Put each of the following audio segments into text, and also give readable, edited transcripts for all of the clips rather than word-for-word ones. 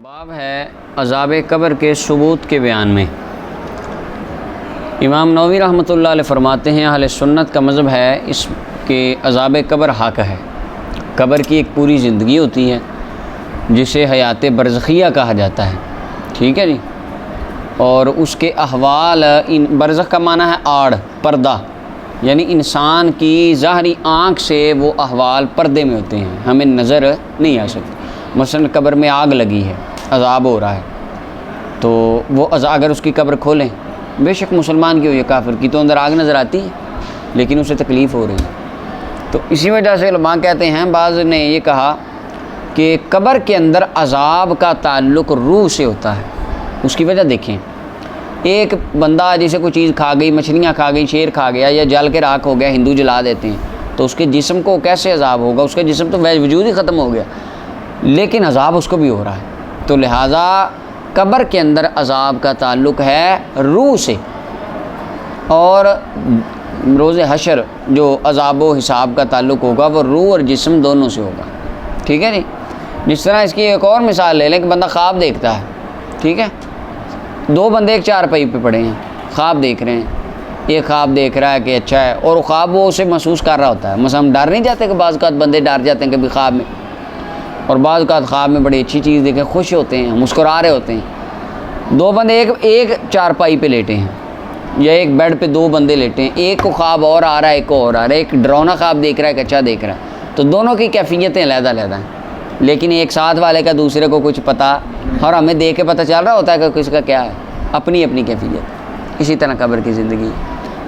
باب ہے عذاب قبر کے ثبوت کے بیان میں۔ امام نووی رحمۃ اللہ علیہ فرماتے ہیں اہل سنت کا مذہب ہے اس کہ عذاب قبر حق ہے۔ قبر کی ایک پوری زندگی ہوتی ہے جسے حیات برزخیہ کہا جاتا ہے، ٹھیک ہے جی، اور اس کے احوال، برزخ کا معنی ہے آڑ، پردہ، یعنی انسان کی ظاہری آنکھ سے وہ احوال پردے میں ہوتے ہیں، ہمیں نظر نہیں آ سکتی۔ مثلا قبر میں آگ لگی ہے، عذاب ہو رہا ہے، تو وہ اگر اس کی قبر کھولیں، بے شک مسلمان کی ہو یا کافر کی، تو اندر آگ نظر آتی ہے لیکن اسے تکلیف ہو رہی ہے۔ تو اسی وجہ سے علماء کہتے ہیں، بعض نے یہ کہا کہ قبر کے اندر عذاب کا تعلق روح سے ہوتا ہے۔ اس کی وجہ دیکھیں، ایک بندہ جسے کوئی چیز کھا گئی، مچھلیاں کھا گئی، شیر کھا گیا یا جل کے راکھ ہو گیا، ہندو جلا دیتے ہیں، تو اس کے جسم کو کیسے عذاب ہوگا؟ اس کا جسم تو وجود ہی ختم ہو گیا، لیکن عذاب اس کو بھی ہو رہا ہے۔ تو لہٰذا قبر کے اندر عذاب کا تعلق ہے روح سے، اور روز حشر جو عذاب و حساب کا تعلق ہوگا وہ روح اور جسم دونوں سے ہوگا، ٹھیک ہے جی۔ جس طرح اس کی ایک اور مثال لے لیں کہ بندہ خواب دیکھتا ہے، ٹھیک ہے، دو بندے ایک چارپائی پہ پڑے ہیں، خواب دیکھ رہے ہیں، ایک خواب دیکھ رہا ہے کہ اچھا ہے، اور خواب وہ اسے محسوس کر رہا ہوتا ہے۔ مثلا ہم ڈر نہیں جاتے کہ بعض اوقات بندے ڈر جاتے ہیں کبھی خواب میں، اور بعض اوقات خواب میں بڑی اچھی چیز دیکھیں خوش ہوتے ہیں، مسکرا رہے ہوتے ہیں۔ دو بندے ایک چارپائی پہ لیٹے ہیں، یا ایک بیڈ پہ دو بندے لیٹے ہیں، ایک کو خواب اور آ رہا ہے، ایک کو اور آ رہا ہے، ایک ڈراؤنا خواب دیکھ رہا ہے، ایک اچھا دیکھ رہا ہے، تو دونوں کی کیفیتیں علیحدہ علیحدہ ہیں، لیکن ایک ساتھ والے کا دوسرے کو کچھ پتہ، اور ہمیں دیکھ کے پتہ چل رہا ہوتا ہے کہ کس کا کیا ہے، اپنی اپنی کیفیت۔ اسی طرح قبر کی زندگی،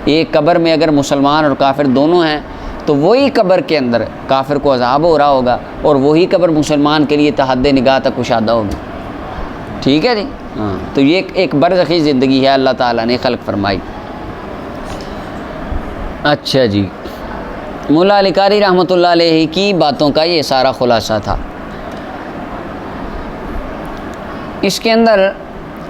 ایک قبر میں اگر مسلمان اور کافر دونوں ہیں تو وہی قبر کے اندر کافر کو عذاب ہو رہا ہوگا، اور وہی قبر مسلمان کے لیے تحد نگاہ تک کشادہ ہوگی، ٹھیک ہے جی۔ ہاں، تو یہ ایک برزخی زندگی ہے اللہ تعالیٰ نے خلق فرمائی۔ اچھا جی، مولا علی قاری رحمۃ اللہ علیہ کی باتوں کا یہ سارا خلاصہ تھا۔ اس کے اندر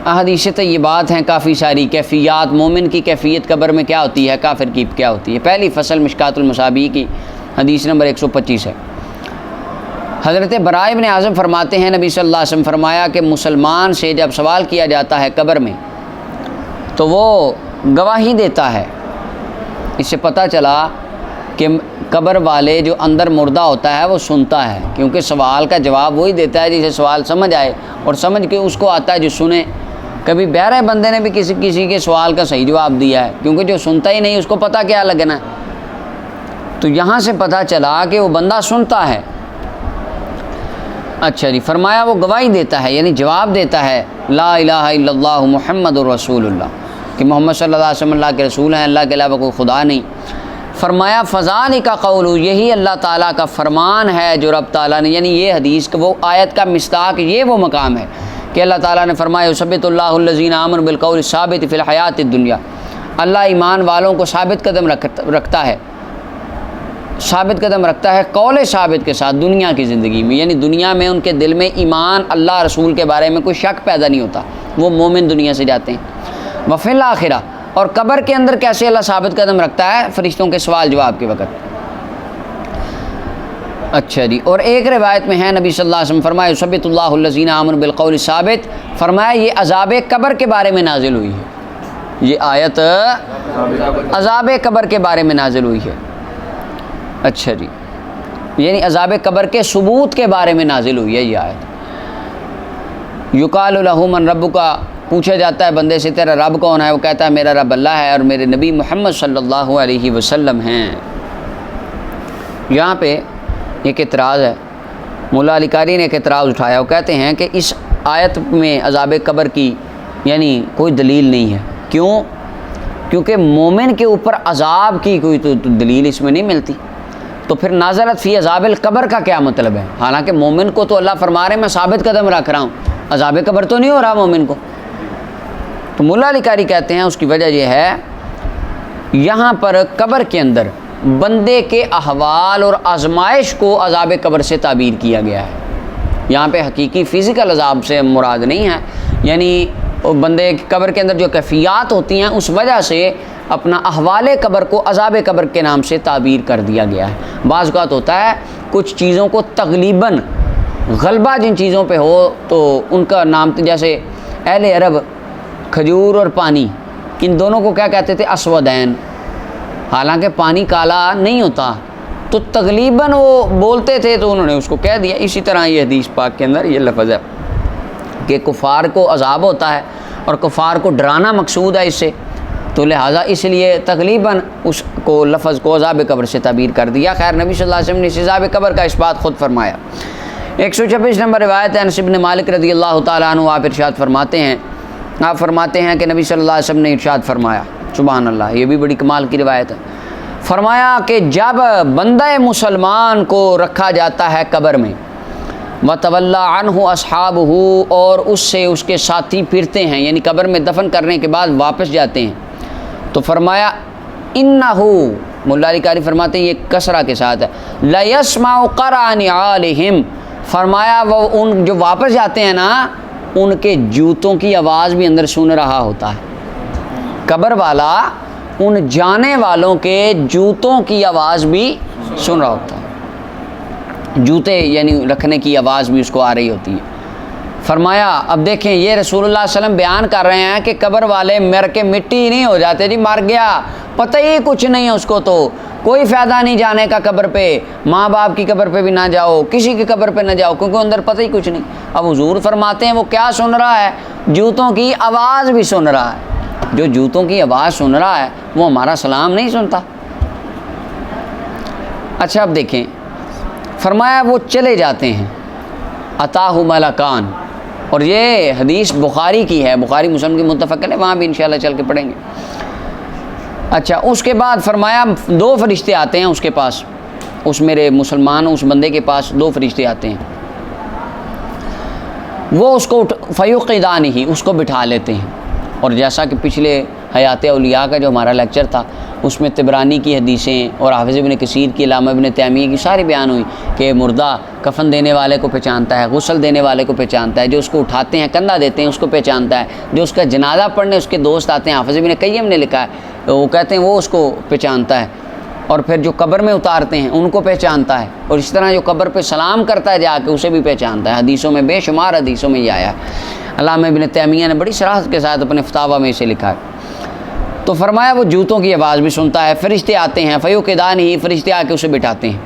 احادیث طیبات ہیں کافی ساری، کیفیات، مومن کی کیفیت قبر میں کیا ہوتی ہے، کافر کی کیا ہوتی ہے۔ پہلی فصل مشکات المصابیح کی حدیث نمبر 125 ہے۔ حضرت براء بن عازب فرماتے ہیں نبی صلی اللہ علیہ وسلم فرمایا کہ مسلمان سے جب سوال کیا جاتا ہے قبر میں تو وہ گواہی دیتا ہے۔ اس سے پتہ چلا کہ قبر والے جو اندر مردہ ہوتا ہے وہ سنتا ہے، کیونکہ سوال کا جواب وہی دیتا ہے جسے سوال سمجھ آئے، اور سمجھ کے اس کو آتا ہے جو سنے۔ کبھی بہرے بندے نے بھی کسی کے سوال کا صحیح جواب دیا ہے، کیونکہ جو سنتا ہی نہیں اس کو پتہ کیا لگنا ہے۔ تو یہاں سے پتہ چلا کہ وہ بندہ سنتا ہے۔ اچھا جی، فرمایا وہ گواہی دیتا ہے، یعنی جواب دیتا ہے، لا الہ الا اللہ محمد الرسول اللہ، کہ محمد صلی اللہ علیہ وسلم اللہ کے رسول ہیں، اللہ کے علاوہ کوئی خدا نہیں۔ فرمایا فذالک قول، یہی اللہ تعالیٰ کا فرمان ہے جو رب تعالیٰ نے، یعنی یہ حدیث وہ آیت کا مصداق، یہ وہ مقام ہے کہ اللہ تعالیٰ نے فرمایا یثبت اللہ الذین آمنوا بالقول الثابت فی الحیات الدنیا، اللہ ایمان والوں کو ثابت قدم رکھتا ہے، ثابت قدم رکھتا ہے قول ثابت کے ساتھ دنیا کی زندگی میں، یعنی دنیا میں ان کے دل میں ایمان اللہ رسول کے بارے میں کوئی شک پیدا نہیں ہوتا، وہ مومن دنیا سے جاتے ہیں۔ وفی الآخرہ، اور قبر کے اندر کیسے اللہ ثابت قدم رکھتا ہے؟ فرشتوں کے سوال جواب کے وقت۔ اچھا جی، اور ایک روایت میں ہے نبی صلی اللہ علیہ وسلم فرمایا یثبت اللہ الذین آمنوا بالقول الثابت، فرمایا یہ عذاب قبر کے بارے میں نازل ہوئی ہے، یہ آیت عذاب قبر کے بارے میں نازل ہوئی ہے۔ اچھا جی، یعنی عذاب قبر کے ثبوت کے بارے میں نازل ہوئی ہے یہ آیت۔ یقال لہ من ربک، پوچھا جاتا ہے بندے سے تیرا رب کون ہے؟ وہ کہتا ہے میرا رب اللہ ہے اور میرے نبی محمد صلی اللہ علیہ وسلم ہیں۔ یہاں پہ ایک اعتراض ہے، مولا علی قاری نے ایک اعتراض اٹھایا، وہ کہتے ہیں کہ اس آیت میں عذاب قبر کی یعنی کوئی دلیل نہیں ہے۔ کیوں؟ کیونکہ مومن کے اوپر عذاب کی کوئی تو دلیل اس میں نہیں ملتی، تو پھر نازلت فی عذاب القبر کا کیا مطلب ہے؟ حالانکہ مومن کو تو اللہ فرما رہے میں ثابت قدم رکھ رہا ہوں، عذاب قبر تو نہیں ہو رہا مومن کو۔ تو مولا علی قاری کہتے ہیں اس کی وجہ یہ ہے، یہاں پر قبر کے اندر بندے کے احوال اور آزمائش کو عذاب قبر سے تعبیر کیا گیا ہے۔ یہاں پہ حقیقی فزیکل عذاب سے مراد نہیں ہے، یعنی بندے قبر کے اندر جو کیفیات ہوتی ہیں اس وجہ سے اپنا احوال قبر کو عذاب قبر کے نام سے تعبیر کر دیا گیا ہے۔ بعض اوقات ہوتا ہے کچھ چیزوں کو تغلیباً غلبہ جن چیزوں پہ ہو تو ان کا نام، جیسے اہل عرب کھجور اور پانی، ان دونوں کو کیا کہتے تھے؟ اسودین، حالانکہ پانی کالا نہیں ہوتا، تو تغلیباً وہ بولتے تھے تو انہوں نے اس کو کہہ دیا۔ اسی طرح یہ حدیث پاک کے اندر یہ لفظ ہے کہ کفار کو عذاب ہوتا ہے اور کفار کو ڈرانا مقصود ہے اس سے، تو لہٰذا اس لیے تغلیباً اس کو لفظ کو عذاب قبر سے تعبیر کر دیا۔ خیر نبی صلی اللہ علیہ وسلم نے اس عذاب قبر کا اس بات خود فرمایا۔ 126 نمبر روایت ہے انس بن مالک رضی اللہ تعالیٰ عنہ، آپ ارشاد فرماتے ہیں کہ نبی صلی اللہ علیہ وسلم نے ارشاد فرمایا، سبحان اللہ، یہ بھی بڑی کمال کی روایت ہے، فرمایا کہ جب بندہ مسلمان کو رکھا جاتا ہے قبر میں، وَتَوَلَّى عَنْهُ أَصْحَابُهُ، اور اس سے اس کے ساتھی پھرتے ہیں، یعنی قبر میں دفن کرنے کے بعد واپس جاتے ہیں، تو فرمایا إِنَّهُ، مولا علی قاری فرماتے ہیں یہ کسرہ کے ساتھ ہے، لَيَسْمَعُ قَرْعَ نِعَالِهِمْ، فرمایا وہ ان جو واپس جاتے ہیں نا، ان کے جوتوں کی آواز بھی اندر سن رہا ہوتا ہے۔ قبر والا ان جانے والوں کے جوتوں کی آواز بھی سن رہا ہوتا ہے، جوتے یعنی رکھنے کی آواز بھی اس کو آ رہی ہوتی ہے۔ فرمایا اب دیکھیں یہ رسول اللہ صلی اللہ علیہ وسلم بیان کر رہے ہیں کہ قبر والے مر کے مٹی نہیں ہو جاتے، جی مر گیا پتہ ہی کچھ نہیں ہے اس کو، تو کوئی فائدہ نہیں جانے کا قبر پہ، ماں باپ کی قبر پہ بھی نہ جاؤ، کسی کی قبر پہ نہ جاؤ، کیونکہ اندر پتہ ہی کچھ نہیں۔ اب حضور فرماتے ہیں وہ کیا سن رہا ہے؟ جوتوں کی آواز بھی سن رہا ہے۔ جو جوتوں کی آواز سن رہا ہے وہ ہمارا سلام نہیں سنتا۔ اچھا اب دیکھیں، فرمایا وہ چلے جاتے ہیں، اتاہ ملکان، اور یہ حدیث بخاری کی ہے، بخاری مسلم کی متفق ہے، وہاں بھی انشاءاللہ چل کے پڑھیں گے۔ اچھا اس کے بعد فرمایا 2 فرشتے آتے ہیں اس کے پاس، اس میرے مسلمان اس بندے کے پاس 2 فرشتے آتے ہیں، وہ اس کو فیوقظانہ، اس کو بٹھا لیتے ہیں۔ اور جیسا کہ پچھلے حیات اولیاء کا جو ہمارا لیکچر تھا اس میں طبرانی کی حدیثیں اور حافظ ابن کثیر کی، علامہ ابن تیمیہ کی ساری بیان ہوئی کہ مردہ کفن دینے والے کو پہچانتا ہے، غسل دینے والے کو پہچانتا ہے، جو اس کو اٹھاتے ہیں کندھا دیتے ہیں اس کو پہچانتا ہے، جو اس کا جنازہ پڑھنے اس کے دوست آتے ہیں، حافظ ابن قیم نے لکھا ہے، وہ کہتے ہیں وہ اس کو پہچانتا ہے، اور پھر جو قبر میں اتارتے ہیں ان کو پہچانتا ہے، اور اس طرح جو قبر پہ سلام کرتا ہے جا کے اسے بھی پہچانتا ہے۔ حدیثوں میں بے شمار حدیثوں میں یہ آیا ہے، علامہ ابن تیمیہ نے بڑی صراحت کے ساتھ اپنے فتاویٰ میں اسے لکھا ہے۔ تو فرمایا وہ جوتوں کی آواز بھی سنتا ہے، فرشتے آتے ہیں، فیوقظانہ، فرشتے آ کے اسے بٹھاتے ہیں۔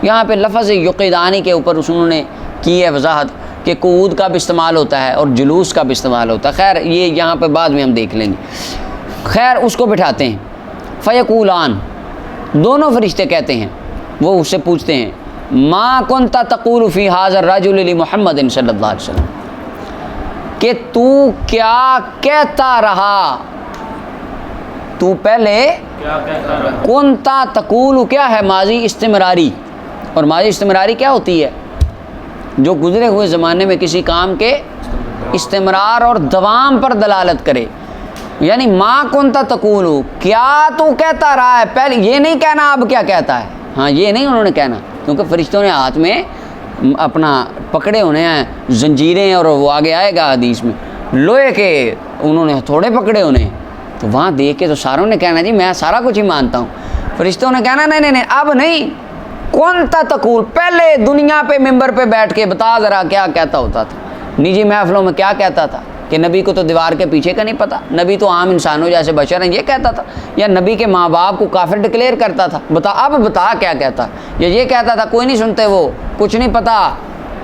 یہاں پہ لفظ یقظانہ کے اوپر انہوں نے کی ہے وضاحت کہ قعود کا بھی استعمال ہوتا ہے اور جلوس کا بھی استعمال ہوتا ہے، خیر یہ یہاں پہ بعد میں ہم دیکھ لیں گے۔ خیر اس کو بٹھاتے ہیں، فیقولان، دونوں فرشتے کہتے ہیں، وہ اس سے پوچھتے ہیں، ما کنت تقول فی ھذا الرجل لمحمد صلی اللہ علیہ وسلم، کہ تو کیا کہتا رہا، تو پہلے کنتا تقول کیا ہے؟ ماضی استمراری، اور ماضی استمراری کیا ہوتی ہے؟ جو گزرے ہوئے زمانے میں کسی کام کے استمرار اور دوام پر دلالت کرے، یعنی ما کنتا تقول، کیا تو کہتا رہا ہے، پہلے یہ نہیں کہنا اب کیا کہتا ہے، ہاں یہ نہیں انہوں نے کہنا، کیونکہ فرشتوں نے ہاتھ میں اپنا پکڑے ہونے ہیں زنجیریں، اور وہ آگے آئے گا حدیث میں لوہے کے انہوں نے تھوڑے پکڑے ہونے ہیں، تو وہاں دیکھ کے تو ساروں نے کہنا جی میں سارا کچھ ہی مانتا ہوں، فرشتوں نے کہنا نہیں اب نہیں، کون تا تقول، پہلے دنیا پہ ممبر پہ بیٹھ کے بتا ذرا کیا کہتا ہوتا تھا، نجی محفلوں میں کیا کہتا تھا، کہ نبی کو تو دیوار کے پیچھے کا نہیں پتہ، نبی تو عام انسانوں جیسے بشر ہیں یہ کہتا تھا، یا نبی کے ماں باپ کو کافر ڈکلیئر کرتا تھا، اب بتا کیا کہتا، یا یہ کہتا تھا کوئی نہیں سنتے وہ کچھ نہیں پتہ،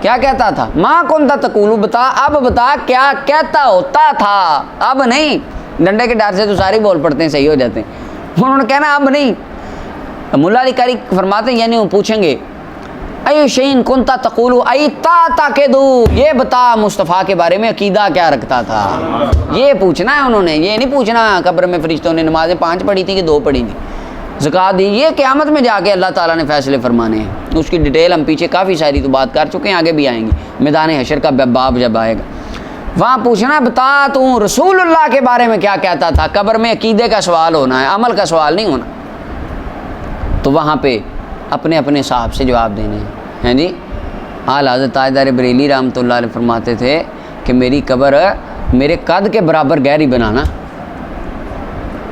کیا کہتا تھا، ما کنت تقول، بتا اب بتا کیا کہتا ہوتا تھا، اب نہیں، ڈنڈے کے ڈار سے تو سارے بول پڑتے ہیں صحیح ہو جاتے ہیں، انہوں نے کہنا اب نہیں۔ مولا علی قاری فرماتے ہیں یعنی وہ پوچھیں گے ای شین کنتا تقول ای تا تاکدو، یہ بتا مصطفیٰ کے بارے میں عقیدہ کیا رکھتا تھا، یہ پوچھنا ہے انہوں نے، یہ نہیں پوچھنا قبر میں فرشتوں نے نمازیں 5 پڑھی تھی کہ 2 پڑھی تھی، زکوٰۃ دی، یہ قیامت میں جا کے اللہ تعالیٰ نے فیصلے فرمانے ہیں، اس کی ڈیٹیل ہم پیچھے کافی ساری تو بات کر چکے ہیں، آگے بھی آئیں گی، میدان حشر کا باب جب آئے گا وہاں پوچھنا بتا تو رسول اللہ کے بارے میں کیا کہتا تھا، قبر میں عقیدے کا سوال ہونا ہے، عمل کا سوال نہیں ہونا، تو وہاں پہ اپنے اپنے صاحب سے جواب دینے ہیں جی۔ اعلیٰ حضرت تاجدار بریلی رحمۃ اللہ علیہ فرماتے تھے کہ میری قبر میرے قد کے برابر گہری بنانا،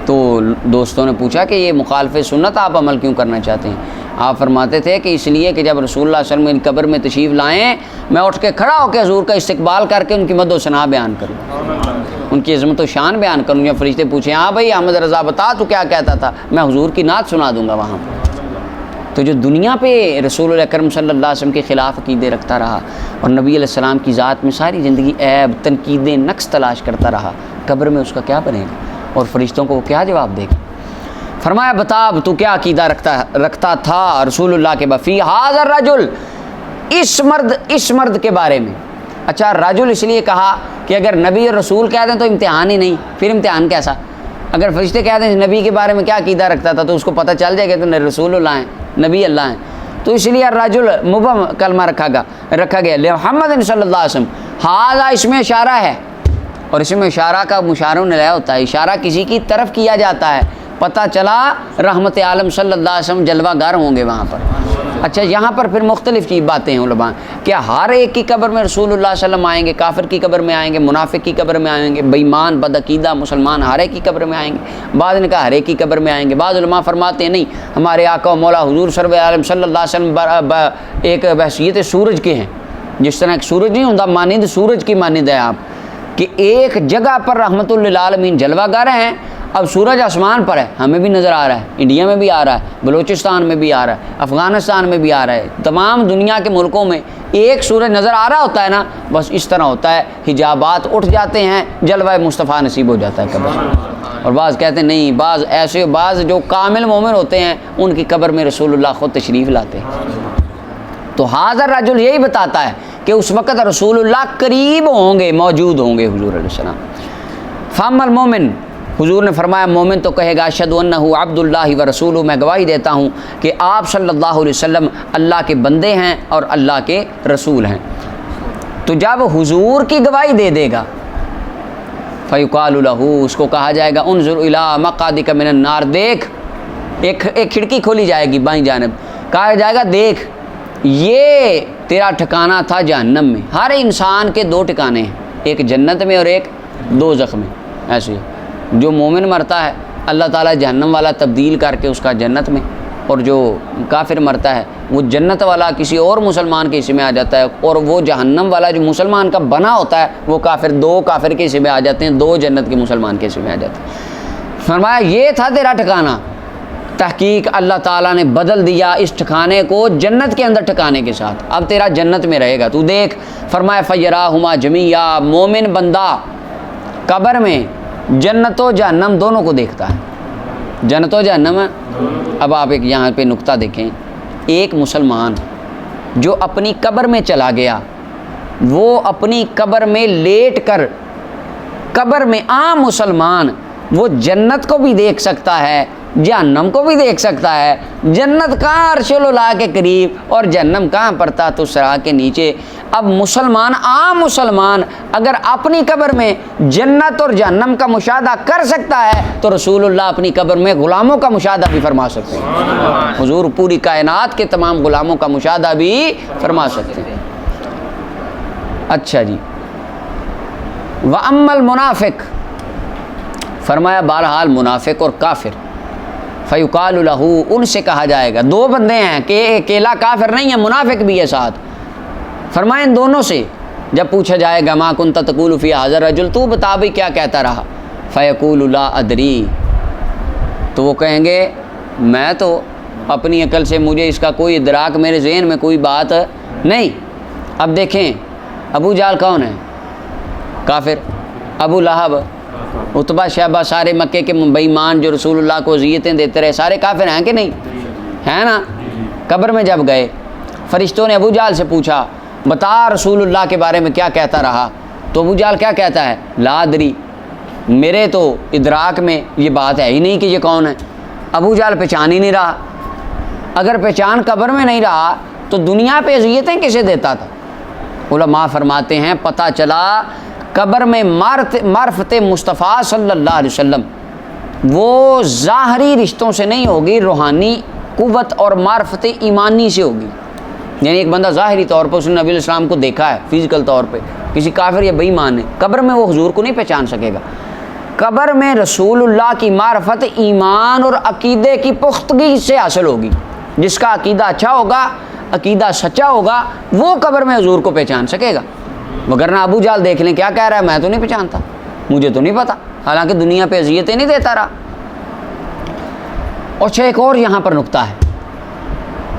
تو دوستوں نے پوچھا کہ یہ مخالف سنت آپ عمل کیوں کرنا چاہتے ہیں، آپ فرماتے تھے کہ اس لیے کہ جب رسول اللہ صلی اللہ علیہ وسلم قبر میں تشریف لائیں میں اٹھ کے کھڑا ہو کے حضور کا استقبال کر کے ان کی مد و ثنا بیان کروں، ان کی عظمت و شان بیان کروں. یا فرشتے پوچھیں ہاں بھائی احمد رضا بتا تو کیا کہتا تھا، میں حضور کی نعت سنا دوں گا وہاں. تو جو دنیا پہ رسول اللہ اکرم صلی اللہ علیہ وسلم کے خلاف عقیدے رکھتا رہا اور نبی علیہ السلام کی ذات میں ساری زندگی عیب تنقیدیں نقص تلاش کرتا رہا، قبر میں اس کا کیا بنے گا اور فرشتوں کو وہ کیا جواب دے گا؟ فرمایا بتا اب تو کیا عقیدہ رکھتا تھا رسول اللہ کے بفی حاضر رجل، اس مرد کے بارے میں. اچھا رجل اس لیے کہا کہ اگر نبی اور رسول کہہ دیں تو امتحان ہی نہیں، پھر امتحان کیسا؟ اگر فرشتے کہہ دیں نبی کے بارے میں کیا عقیدہ رکھتا تھا تو اس کو پتہ چل جائے گا تو رسول اللہ ہیں، نبی اللہ ہیں. تو اس لیے رجل مبہم کلمہ رکھا گیا محمد صلی اللہ علیہ وسلم. حاضر اس میں اشارہ ہے، اور اس میں اشارہ کا مشارہ نیا ہوتا ہے، اشارہ کسی کی طرف کیا جاتا ہے. پتہ چلا رحمت عالم صلی اللہ علیہ وسلم جلوہ گر ہوں گے وہاں پر. اچھا یہاں پر پھر مختلف کی باتیں ہیں علماء، کیا ہر ایک کی قبر میں رسول اللہ صلی اللہ علیہ وسلم آئیں گے؟ کافر کی قبر میں آئیں گے، منافق کی قبر میں آئیں گے، بے ایمان بدعقیدہ مسلمان ہر ایک کی قبر میں آئیں گے؟ بعض نے کہا ہر ایک کی قبر میں آئیں گے. بعض علماء فرماتے ہیں نہیں، ہمارے آقا و مولا حضور سرور عالم صلی اللہ علیہ وسلم ایک بحیثیت سورج کے ہیں. جس طرح ایک سورج نہیں ہوتا مانند سورج کی مانند ہے آپ، کہ ایک جگہ پر رحمت للعالمین جلوہ گر ہیں. اب سورج آسمان پر ہے، ہمیں بھی نظر آ رہا ہے، انڈیا میں بھی آ رہا ہے، بلوچستان میں بھی آ رہا ہے، افغانستان میں بھی آ رہا ہے، تمام دنیا کے ملکوں میں ایک سورج نظر آ رہا ہوتا ہے نا. بس اس طرح ہوتا ہے، حجابات اٹھ جاتے ہیں، جلوہ مصطفیٰ نصیب ہو جاتا ہے قبر. اور بعض کہتے ہیں نہیں، بعض جو کامل مومن ہوتے ہیں ان کی قبر میں رسول اللہ خود تشریف لاتے ہیں. تو حاضر رجل یہی بتاتا ہے کہ اس وقت رسول اللہ قریب ہوں گے، موجود ہوں گے حضور علیہ السلام. فاما المومن، حضور نے فرمایا مومن تو کہے گا اشہد انہ عبد اللہ و رسولہ، میں گواہی دیتا ہوں کہ آپ صلی اللہ علیہ وسلم اللہ کے بندے ہیں اور اللہ کے رسول ہیں. تو جب حضور کی گواہی دے دے گا فیقال لہ، اس کو کہا جائے گا انظر الی مقعدک من النار، دیکھ، ایک کھڑکی کھولی جائے گی بائیں جانب، کہا جائے گا دیکھ یہ تیرا ٹھکانہ تھا جہنم میں. ہر انسان کے دو ٹھکانے ہیں، ایک جنت میں اور ایک دوزخ میں. ایسے جو مومن مرتا ہے اللہ تعالیٰ جہنم والا تبدیل کر کے اس کا جنت میں، اور جو کافر مرتا ہے وہ جنت والا کسی اور مسلمان کے حصے میں آ جاتا ہے، اور وہ جہنم والا جو مسلمان کا بنا ہوتا ہے وہ دو کافر کے حصے میں آ جاتے ہیں، دو جنت کے مسلمان کے حصے میں آ جاتے ہیں. فرمایا یہ تھا تیرا ٹھکانہ. تحقیق اللہ تعالیٰ نے بدل دیا اس ٹھکانے کو جنت کے اندر ٹھکانے کے ساتھ، اب تیرا جنت میں رہے گا تو دیکھ. فرمایا فیراہما جمیعا، مومن بندہ قبر میں جنت و جہنم دونوں کو دیکھتا ہے. جنت و جہنم ہے. اب آپ ایک یہاں پہ نقطہ دیکھیں، ایک مسلمان جو اپنی قبر میں چلا گیا، وہ اپنی قبر میں لیٹ کر، قبر میں عام مسلمان وہ جنت کو بھی دیکھ سکتا ہے، جہنم کو بھی دیکھ سکتا ہے. جنت کہاں عرش اللہ کے قریب اور جہنم کہاں پر تحت الثری کے نیچے. اب مسلمان، عام مسلمان اگر اپنی قبر میں جنت اور جہنم کا مشاہدہ کر سکتا ہے تو رسول اللہ اپنی قبر میں غلاموں کا مشاہدہ بھی فرما سکتے ہیں. حضور پوری کائنات کے تمام غلاموں کا مشاہدہ بھی فرما سکتے ہیں. اچھا جی، وَأَمَّا الْمُنَافِقُ، فرمایا بہرحال منافق اور کافر، فَيُقَالُ لَهُ، ان سے کہا جائے گا، دو بندے ہیں کہ اکیلا کافر نہیں ہے، منافق بھی ہے ساتھ. فرمائیں ان دونوں سے جب پوچھا جائے گا ما كنت تقول فی ھذا الرجل، تو بتا بھی کیا کہتا رہا. فَيَقُولُ لَا أَدْرِي، تو وہ کہیں گے میں تو اپنی عقل سے، مجھے اس کا کوئی ادراک، میرے ذہن میں کوئی بات نہیں. اب دیکھیں ابو جہل کون ہے؟ کافر. ابو لہب، عتبہ، شیبہ، سارے مکے کے بے ایمان جو رسول اللہ کو اذیتیں دیتے رہے، سارے کافر ہیں کہ نہیں ہیں نا؟ قبر میں جب گئے فرشتوں نے ابو جہل سے پوچھا بتا رسول اللہ کے بارے میں کیا کہتا رہا، تو ابو جہل کیا کہتا ہے؟ لا ادری، میرے تو ادراک میں یہ بات ہے ہی نہیں کہ یہ کون ہے. ابو جہل پہچان ہی نہیں رہا. اگر پہچان قبر میں نہیں رہا تو دنیا پہ اذیتیں کسے دیتا تھا؟ علماء فرماتے ہیں پتہ چلا قبر میں معرفت مصطفیٰ صلی اللہ علیہ وسلم وہ ظاہری رشتوں سے نہیں ہوگی، روحانی قوت اور معرفت ایمانی سے ہوگی. یعنی ایک بندہ ظاہری طور پر اس نے نبی علیہ السلام کو دیکھا ہے فزیکل طور پہ، کسی کافر یا بے ایمان ہے، قبر میں وہ حضور کو نہیں پہچان سکے گا. قبر میں رسول اللہ کی معرفت ایمان اور عقیدے کی پختگی سے حاصل ہوگی. جس کا عقیدہ اچھا ہوگا، عقیدہ سچا ہوگا، وہ قبر میں حضور کو پہچان سکے گا، وگرنہ ابو جہل دیکھ لیں کیا کہہ رہا ہے، میں تو نہیں پہچانتا، مجھے تو نہیں پتا، حالانکہ دنیا پہ اذیتیں نہیں دیتا رہا۔ اچھا ایک اور یہاں پر نقطہ ہے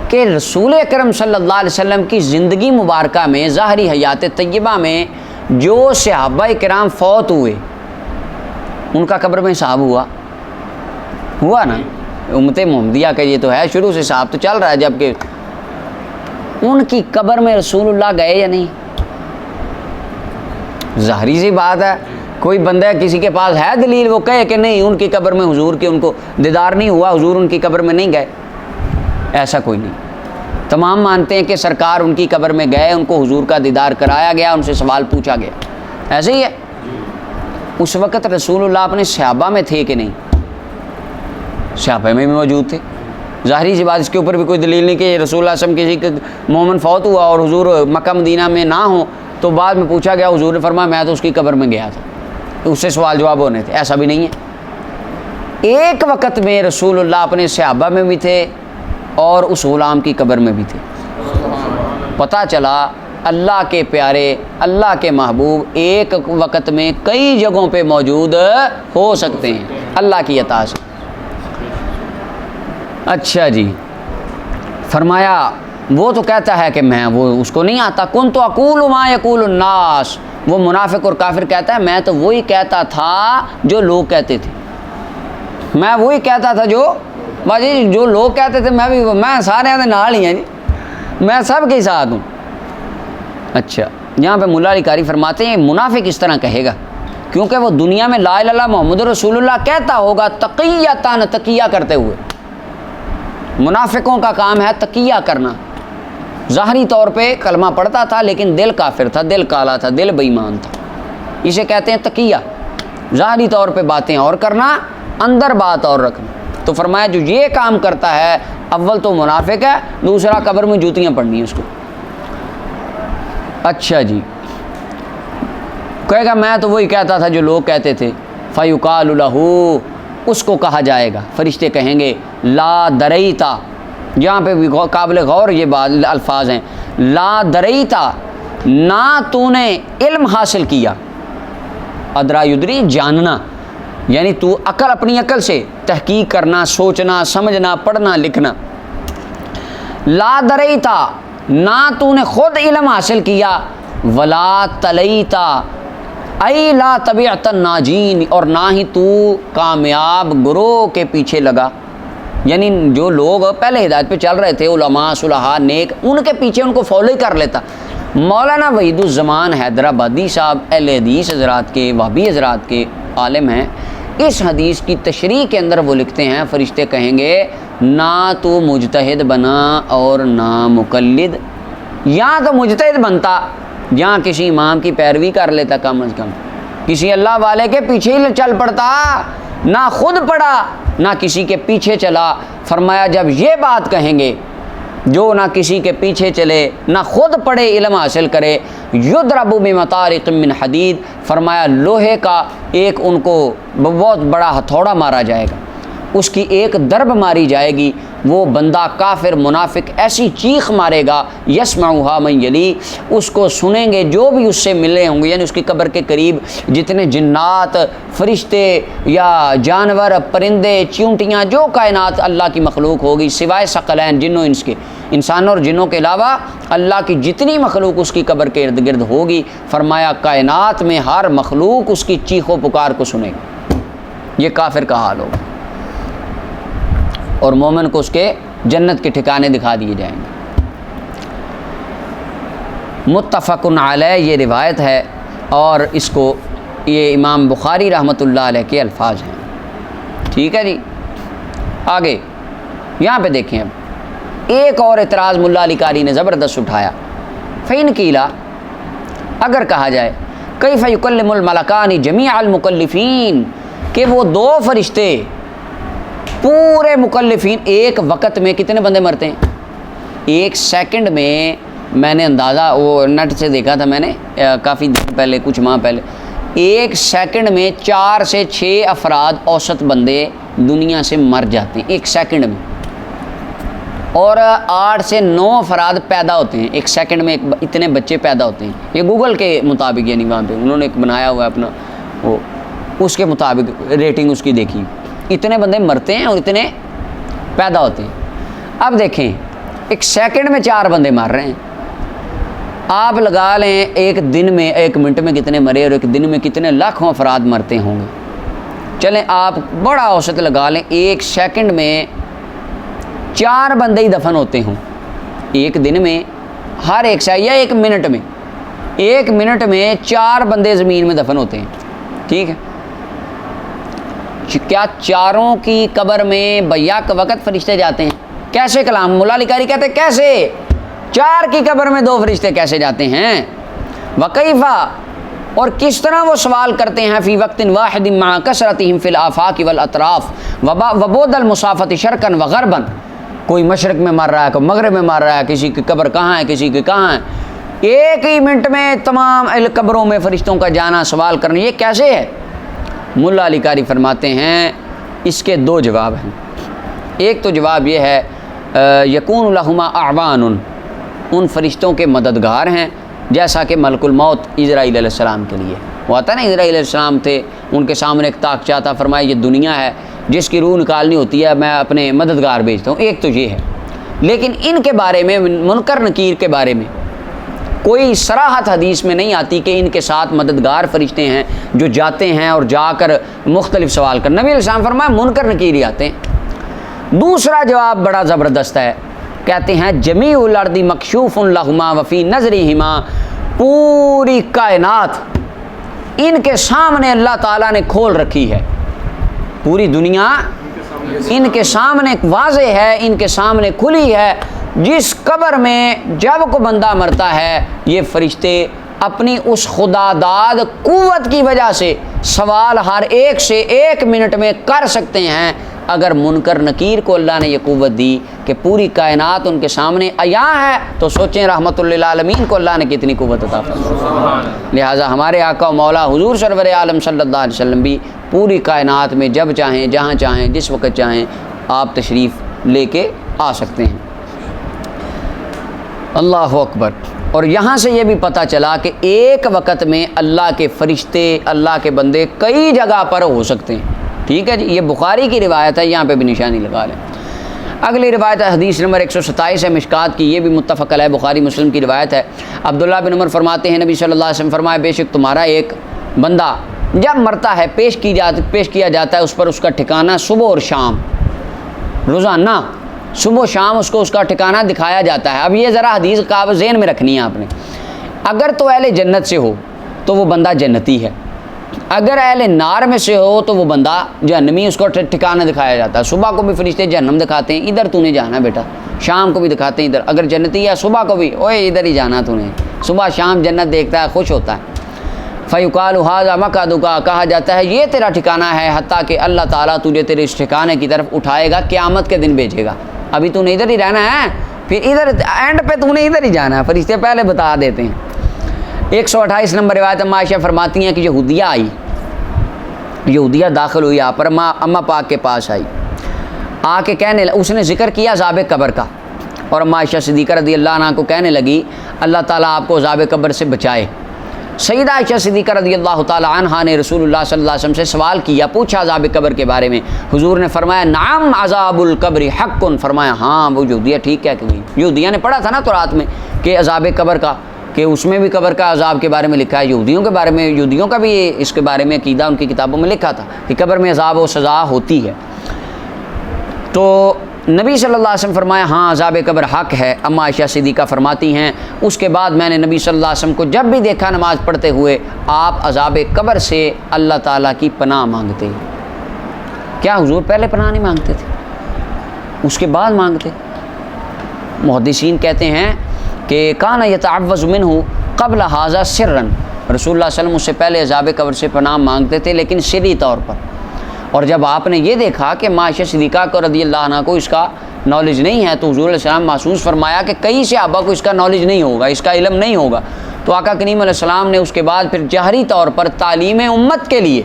کہ رسول اکرم صلی اللہ علیہ وسلم کی زندگی مبارکہ میں، ظاہری حیات طیبہ میں جو صحابہ کرام فوت ہوئے ان کا قبر میں حساب ہوا نا، امت محمدیہ کا یہ تو ہے، شروع سے حساب تو چل رہا ہے، جبکہ ان کی قبر میں رسول اللہ گئے یا نہیں؟ ظاہری سی بات ہے، کوئی بندہ کسی کے پاس ہے دلیل وہ کہے کہ نہیں ان کی قبر میں حضور کے ان کو دیدار نہیں ہوا، حضور ان کی قبر میں نہیں گئے، ایسا کوئی نہیں۔ تمام مانتے ہیں کہ سرکار ان کی قبر میں گئے، ان کو حضور کا دیدار کرایا گیا، ان سے سوال پوچھا گیا، ایسے ہی ہے۔ اس وقت رسول اللہ اپنے صحابہ میں تھے کہ نہیں؟ صحابہ میں بھی موجود تھے، ظاہری سی بات، اس کے اوپر بھی کوئی دلیل نہیں کہ رسول اللہ صلی اللہ علیہ وسلم کسی مومن فوت ہوا اور حضور مکہ مدینہ میں نہ ہوں تو بعد میں پوچھا گیا، حضور نے فرمایا میں تو اس کی قبر میں گیا تھا، اس سے سوال جواب ہونے تھے، ایسا بھی نہیں ہے۔ ایک وقت میں رسول اللہ اپنے صحابہ میں بھی تھے اور اس غلام کی قبر میں بھی تھے۔ پتہ چلا اللہ کے پیارے، اللہ کے محبوب ایک وقت میں کئی جگہوں پہ موجود ہو سکتے ہیں اللہ کی عطا سے۔ اچھا جی، فرمایا وہ تو کہتا ہے کہ میں وہ اس کو نہیں آتا، کنت اقول ما یقول الناس، وہ منافق اور کافر کہتا ہے میں تو وہی کہتا تھا جو لوگ کہتے تھے، میں وہی کہتا تھا جو باجی جو لوگ کہتے تھے، میں سارے دے نال ہی ہیں جی، میں سب کے ساتھ ہوں۔ اچھا یہاں پہ مولا علی قاری فرماتے ہیں منافق اس طرح کہے گا کیونکہ وہ دنیا میں لا الہ الا اللہ محمد رسول اللہ کہتا ہوگا تقیۃً، تقیہ کرتے ہوئے۔ منافقوں کا کام ہے تقیہ کرنا، ظاہری طور پہ کلمہ پڑھتا تھا لیکن دل کافر تھا، دل کالا تھا، دل بے ایمان تھا، اسے کہتے ہیں تقیہ، ظاہری طور پہ باتیں اور کرنا، اندر بات اور رکھنا۔ تو فرمایا جو یہ کام کرتا ہے اول تو منافق ہے، دوسرا قبر میں جوتیاں پڑنی ہیں اس کو۔ اچھا جی، کہے گا میں تو وہی کہتا تھا جو لوگ کہتے تھے، فَيُقَالُ لَهُ، اس کو کہا جائے گا، فرشتے کہیں گے لا دریتا، یہاں پہ بھی قابل غور یہ بات الفاظ ہیں، لا دریتا، نہ تو نے علم حاصل کیا، ادرا یدری جاننا، یعنی تو عقل اپنی عقل سے تحقیق کرنا، سوچنا، سمجھنا، پڑھنا، لکھنا، لا دریتا، نہ تو نے خود علم حاصل کیا، ولا تلیتا ای لا طبیعت الناجین، اور نہ ہی تو کامیاب گروہ کے پیچھے لگا، یعنی جو لوگ پہلے ہدایت پہ چل رہے تھے، علماء صلحاء نیک، ان کے پیچھے ان کو فالو ہی کر لیتا۔ مولانا وحید الزمان حیدرآبادی صاحب اہل حدیث حضرات کے، وہابی حضرات کے عالم ہیں، اس حدیث کی تشریح کے اندر وہ لکھتے ہیں فرشتے کہیں گے نہ تو مجتہد بنا اور نہ مقلد، یا تو مجتہد بنتا، یہاں کسی امام کی پیروی کر لیتا، کم از کم کسی اللہ والے کے پیچھے ہی چل پڑتا، نہ خود پڑھا نہ کسی کے پیچھے چلا۔ فرمایا جب یہ بات کہیں گے جو نہ کسی کے پیچھے چلے نہ خود پڑھے علم حاصل کرے، یضرب بمطارق من حدید، فرمایا لوہے کا ایک ان کو بہت بڑا ہتھوڑا مارا جائے گا، اس کی ایک ضرب ماری جائے گی، وہ بندہ کافر منافق ایسی چیخ مارے گا، یسمعها من یلی، اس کو سنیں گے جو بھی اس سے ملے ہوں گے، یعنی اس کی قبر کے قریب جتنے جنات، فرشتے یا جانور، پرندے، چیونٹیاں، جو کائنات اللہ کی مخلوق ہوگی سوائے ثقلین جن و انس کے، انسانوں اور جنوں کے علاوہ اللہ کی جتنی مخلوق اس کی قبر کے ارد گرد ہوگی، فرمایا کائنات میں ہر مخلوق اس کی چیخ و پکار کو سنے گی۔ یہ کافر کا حال ہوگا، اور مومن کو اس کے جنت کے ٹھکانے دکھا دیے جائیں گے۔ متفق علیہ یہ روایت ہے، اور اس کو یہ امام بخاری رحمۃ اللہ علیہ کے الفاظ ہیں۔ ٹھیک ہے جی، آگے یہاں پہ دیکھیں، اب ایک اور اعتراض ملا علی قاری نے زبردست اٹھایا، فَإِنْ قِيلَ، اگر کہا جائے کیف یکلم الملکان جمیع المکلفین، کہ وہ دو فرشتے پورے مکلفین ایک وقت میں کتنے بندے مرتے ہیں؟ ایک سیکنڈ میں، میں نے اندازہ وہ نیٹ سے دیکھا تھا میں نے کافی دن پہلے، کچھ ماہ پہلے، ایک سیکنڈ میں 4 سے 6 افراد اوسط بندے دنیا سے مر جاتے ہیں ایک سیکنڈ میں۔ اور 8 سے 9 افراد پیدا ہوتے ہیں ایک سیکنڈ میں، اتنے بچے پیدا ہوتے ہیں، یہ گوگل کے مطابق، یعنی وہاں پہ انہوں نے ایک بنایا ہوا ہے اپنا وہ، اس کے مطابق ریٹنگ اس کی دیکھی، اتنے بندے مرتے ہیں اور اتنے پیدا ہوتے ہیں۔ اب دیکھیں ایک سیکنڈ میں 4 بندے مر رہے ہیں، آپ لگا لیں ایک دن میں، 1 منٹ میں کتنے مرے اور ایک دن میں کتنے لاکھوں افراد مرتے ہوں گے۔ چلیں آپ بڑا اوسط لگا لیں، ایک سیکنڈ میں 4 بندے ہی دفن ہوتے ہوں ایک دن میں، ہر ایک سے، یا 1 منٹ میں، 1 منٹ میں 4 بندے زمین میں دفن ہوتے ہیں، ٹھیک ہے؟ کیا چاروں کی قبر میں بیک وقت فرشتے جاتے ہیں؟ کیسے کلام؟ مولا علی قاری کہتے ہیں کیسے 4 کی قبر میں 2 فرشتے کیسے جاتے ہیں؟ وکیفا، اور کس طرح وہ سوال کرتے ہیں، فی وقت واحد مع کثرتہم فی الآفاق والاطراف وبعد المسافۃ شرقا وغربا، کوئی مشرق میں مر رہا ہے، کوئی مغرب میں مر رہا ہے، کسی کی قبر کہاں ہے، کسی کی کہاں ہے، ایک ہی منٹ میں تمام قبروں میں فرشتوں کا جانا، سوال کرنا، یہ کیسے ہے؟ مولا علی قاری فرماتے ہیں اس کے 2 جواب ہیں۔ ایک تو جواب یہ ہے یکون لہما اعوان، ان فرشتوں کے مددگار ہیں، جیسا کہ ملک الموت اسرائیل علیہ السلام کے لیے وہ آتا ہے نا، اسرائیل علیہ السلام تھے، ان کے سامنے ایک طاقچہ تھا، فرمایا یہ دنیا ہے جس کی روح نکالنی ہوتی ہے، میں اپنے مددگار بھیجتا ہوں۔ ایک تو یہ ہے، لیکن ان کے بارے میں، منکر نکیر کے بارے میں کوئی صراحت حدیث میں نہیں آتی کہ ان کے ساتھ مددگار فرشتے ہیں جو جاتے ہیں اور جا کر مختلف سوال کر۔ نبی علیہ السلام فرمایا منکر نکیر ہی آتے ہیں۔ دوسرا جواب بڑا زبردست ہے، کہتے ہیں جمیع الارض مکشوف لہما وفی نظرہما، پوری کائنات ان کے سامنے اللہ تعالیٰ نے کھول رکھی ہے، پوری دنیا ان کے سامنے واضح ہے، ان کے سامنے کھلی ہے۔ جس قبر میں جب کو بندہ مرتا ہے، یہ فرشتے اپنی اس خدا داد قوت کی وجہ سے سوال ہر ایک سے 1 منٹ میں کر سکتے ہیں۔ اگر منکر نکیر کو اللہ نے یہ قوت دی کہ پوری کائنات ان کے سامنے عیاں ہے، تو سوچیں رحمت للعالمین کو اللہ نے کتنی قوت عطا فرمائی۔ لہٰذا ہمارے آقا و مولا حضور سرور عالم صلی اللہ علیہ وسلم بھی پوری کائنات میں جب چاہیں، جہاں چاہیں، جس وقت چاہیں آپ تشریف لے کے آ سکتے ہیں۔ اللہ اکبر۔ اور یہاں سے یہ بھی پتہ چلا کہ ایک وقت میں اللہ کے فرشتے، اللہ کے بندے کئی جگہ پر ہو سکتے ہیں، ٹھیک ہے جی۔ یہ بخاری کی روایت ہے، یہاں پہ بھی نشانی لگا لیں۔ اگلی روایت ہے حدیث نمبر 127 ہے مشکات کی، یہ بھی متفق علیہ بخاری مسلم کی روایت ہے۔ عبداللہ بن عمر فرماتے ہیں نبی صلی اللہ علیہ وسلم فرمایا بے شک تمہارا ایک بندہ جب مرتا ہے پیش کیا جاتا ہے اس پر اس کا ٹھکانہ صبح اور شام، روزانہ صبح و شام اس کو اس کا ٹھکانہ دکھایا جاتا ہے۔ اب یہ ذرا حدیث کا ذہن میں رکھنی ہے آپ نے، اگر تو اہل جنت سے ہو تو وہ بندہ جنتی ہے، اگر اہل نار میں سے ہو تو وہ بندہ جہنمی، اس کو ٹھکانہ دکھایا جاتا ہے۔ صبح کو بھی فرشتے جہنم دکھاتے ہیں، ادھر تو نے جانا بیٹا، شام کو بھی دکھاتے ہیں ادھر، اگر جنتی ہے صبح کو بھی اوے ادھر ہی جانا تو نے، صبح شام جنت دیکھتا ہے، خوش ہوتا ہے۔ فیقال ھذا مقعدک، کہا جاتا ہے یہ تیرا ٹھکانہ ہے، حتیٰ کہ اللہ تعالیٰ تجھے تیرے اس ٹھکانے کی طرف اٹھائے گا، قیامت کے دن بھیجے گا۔ ابھی تو نے ادھر ہی رہنا ہے، پھر ادھر اینڈ پہ تو نے ادھر ہی جانا ہے، فرشتے پہلے بتا دیتے ہیں۔ 128 نمبر روایت میں عائشہ فرماتی ہیں کہ یہودیہ آئی، یہودیہ داخل ہوئی آپ پر، اماں پاک کے پاس آئی، آ کے کہنے، اس نے ذکر کیا عذاب قبر کا، اور اماں عائشہ صدیقہ رضی اللہ عنہ کو کہنے لگی اللہ تعالیٰ آپ کو عذاب قبر سے بچائے۔ سیدہ عائشہ صدیقہ رضی اللہ تعالی عنہا نے رسول اللہ صلی اللہ علیہ وسلم سے سوال کیا، پوچھا عذاب قبر کے بارے میں، حضور نے فرمایا نعم عذاب القبر حق، فرمایا ہاں وہ یہودیہ ٹھیک کہہ کے گئی۔ یہودیہ نے پڑھا تھا نا تورات میں کہ عذاب قبر کا، کہ اس میں بھی قبر کا عذاب کے بارے میں لکھا ہے، یہودیوں کے بارے میں، یہودیوں کا بھی اس کے بارے میں عقیدہ ان کی کتابوں میں لکھا تھا کہ قبر میں عذاب و سزا ہوتی ہے۔ تو نبی صلی اللہ علیہ وسلم فرمایا ہاں عذاب قبر حق ہے۔ اماں عائشہ صدیقہ فرماتی ہیں اس کے بعد میں نے نبی صلی اللہ علیہ وسلم کو جب بھی دیکھا نماز پڑھتے ہوئے آپ عذاب قبر سے اللہ تعالیٰ کی پناہ مانگتے۔ کیا حضور پہلے پناہ نہیں مانگتے تھے، اس کے بعد مانگتے؟ محدثین کہتے ہیں کہ کان یتعوذ منہ قبل ھذا سرا، رسول اللہ صلی اللہ علیہ وسلم اس سے پہلے عذاب قبر سے پناہ مانگتے تھے لیکن سری طور پر۔ اور جب آپ نے یہ دیکھا کہ عائشہ صدیقہ کو رضی اللہ عنہ کو اس کا نالج نہیں ہے، تو حضور علیہ السلام محسوس فرمایا کہ کئی صحابہ کو اس کا نالج نہیں ہوگا، اس کا علم نہیں ہوگا، تو آقا کریم علیہ السلام نے اس کے بعد پھر جہری طور پر تعلیم امت کے لیے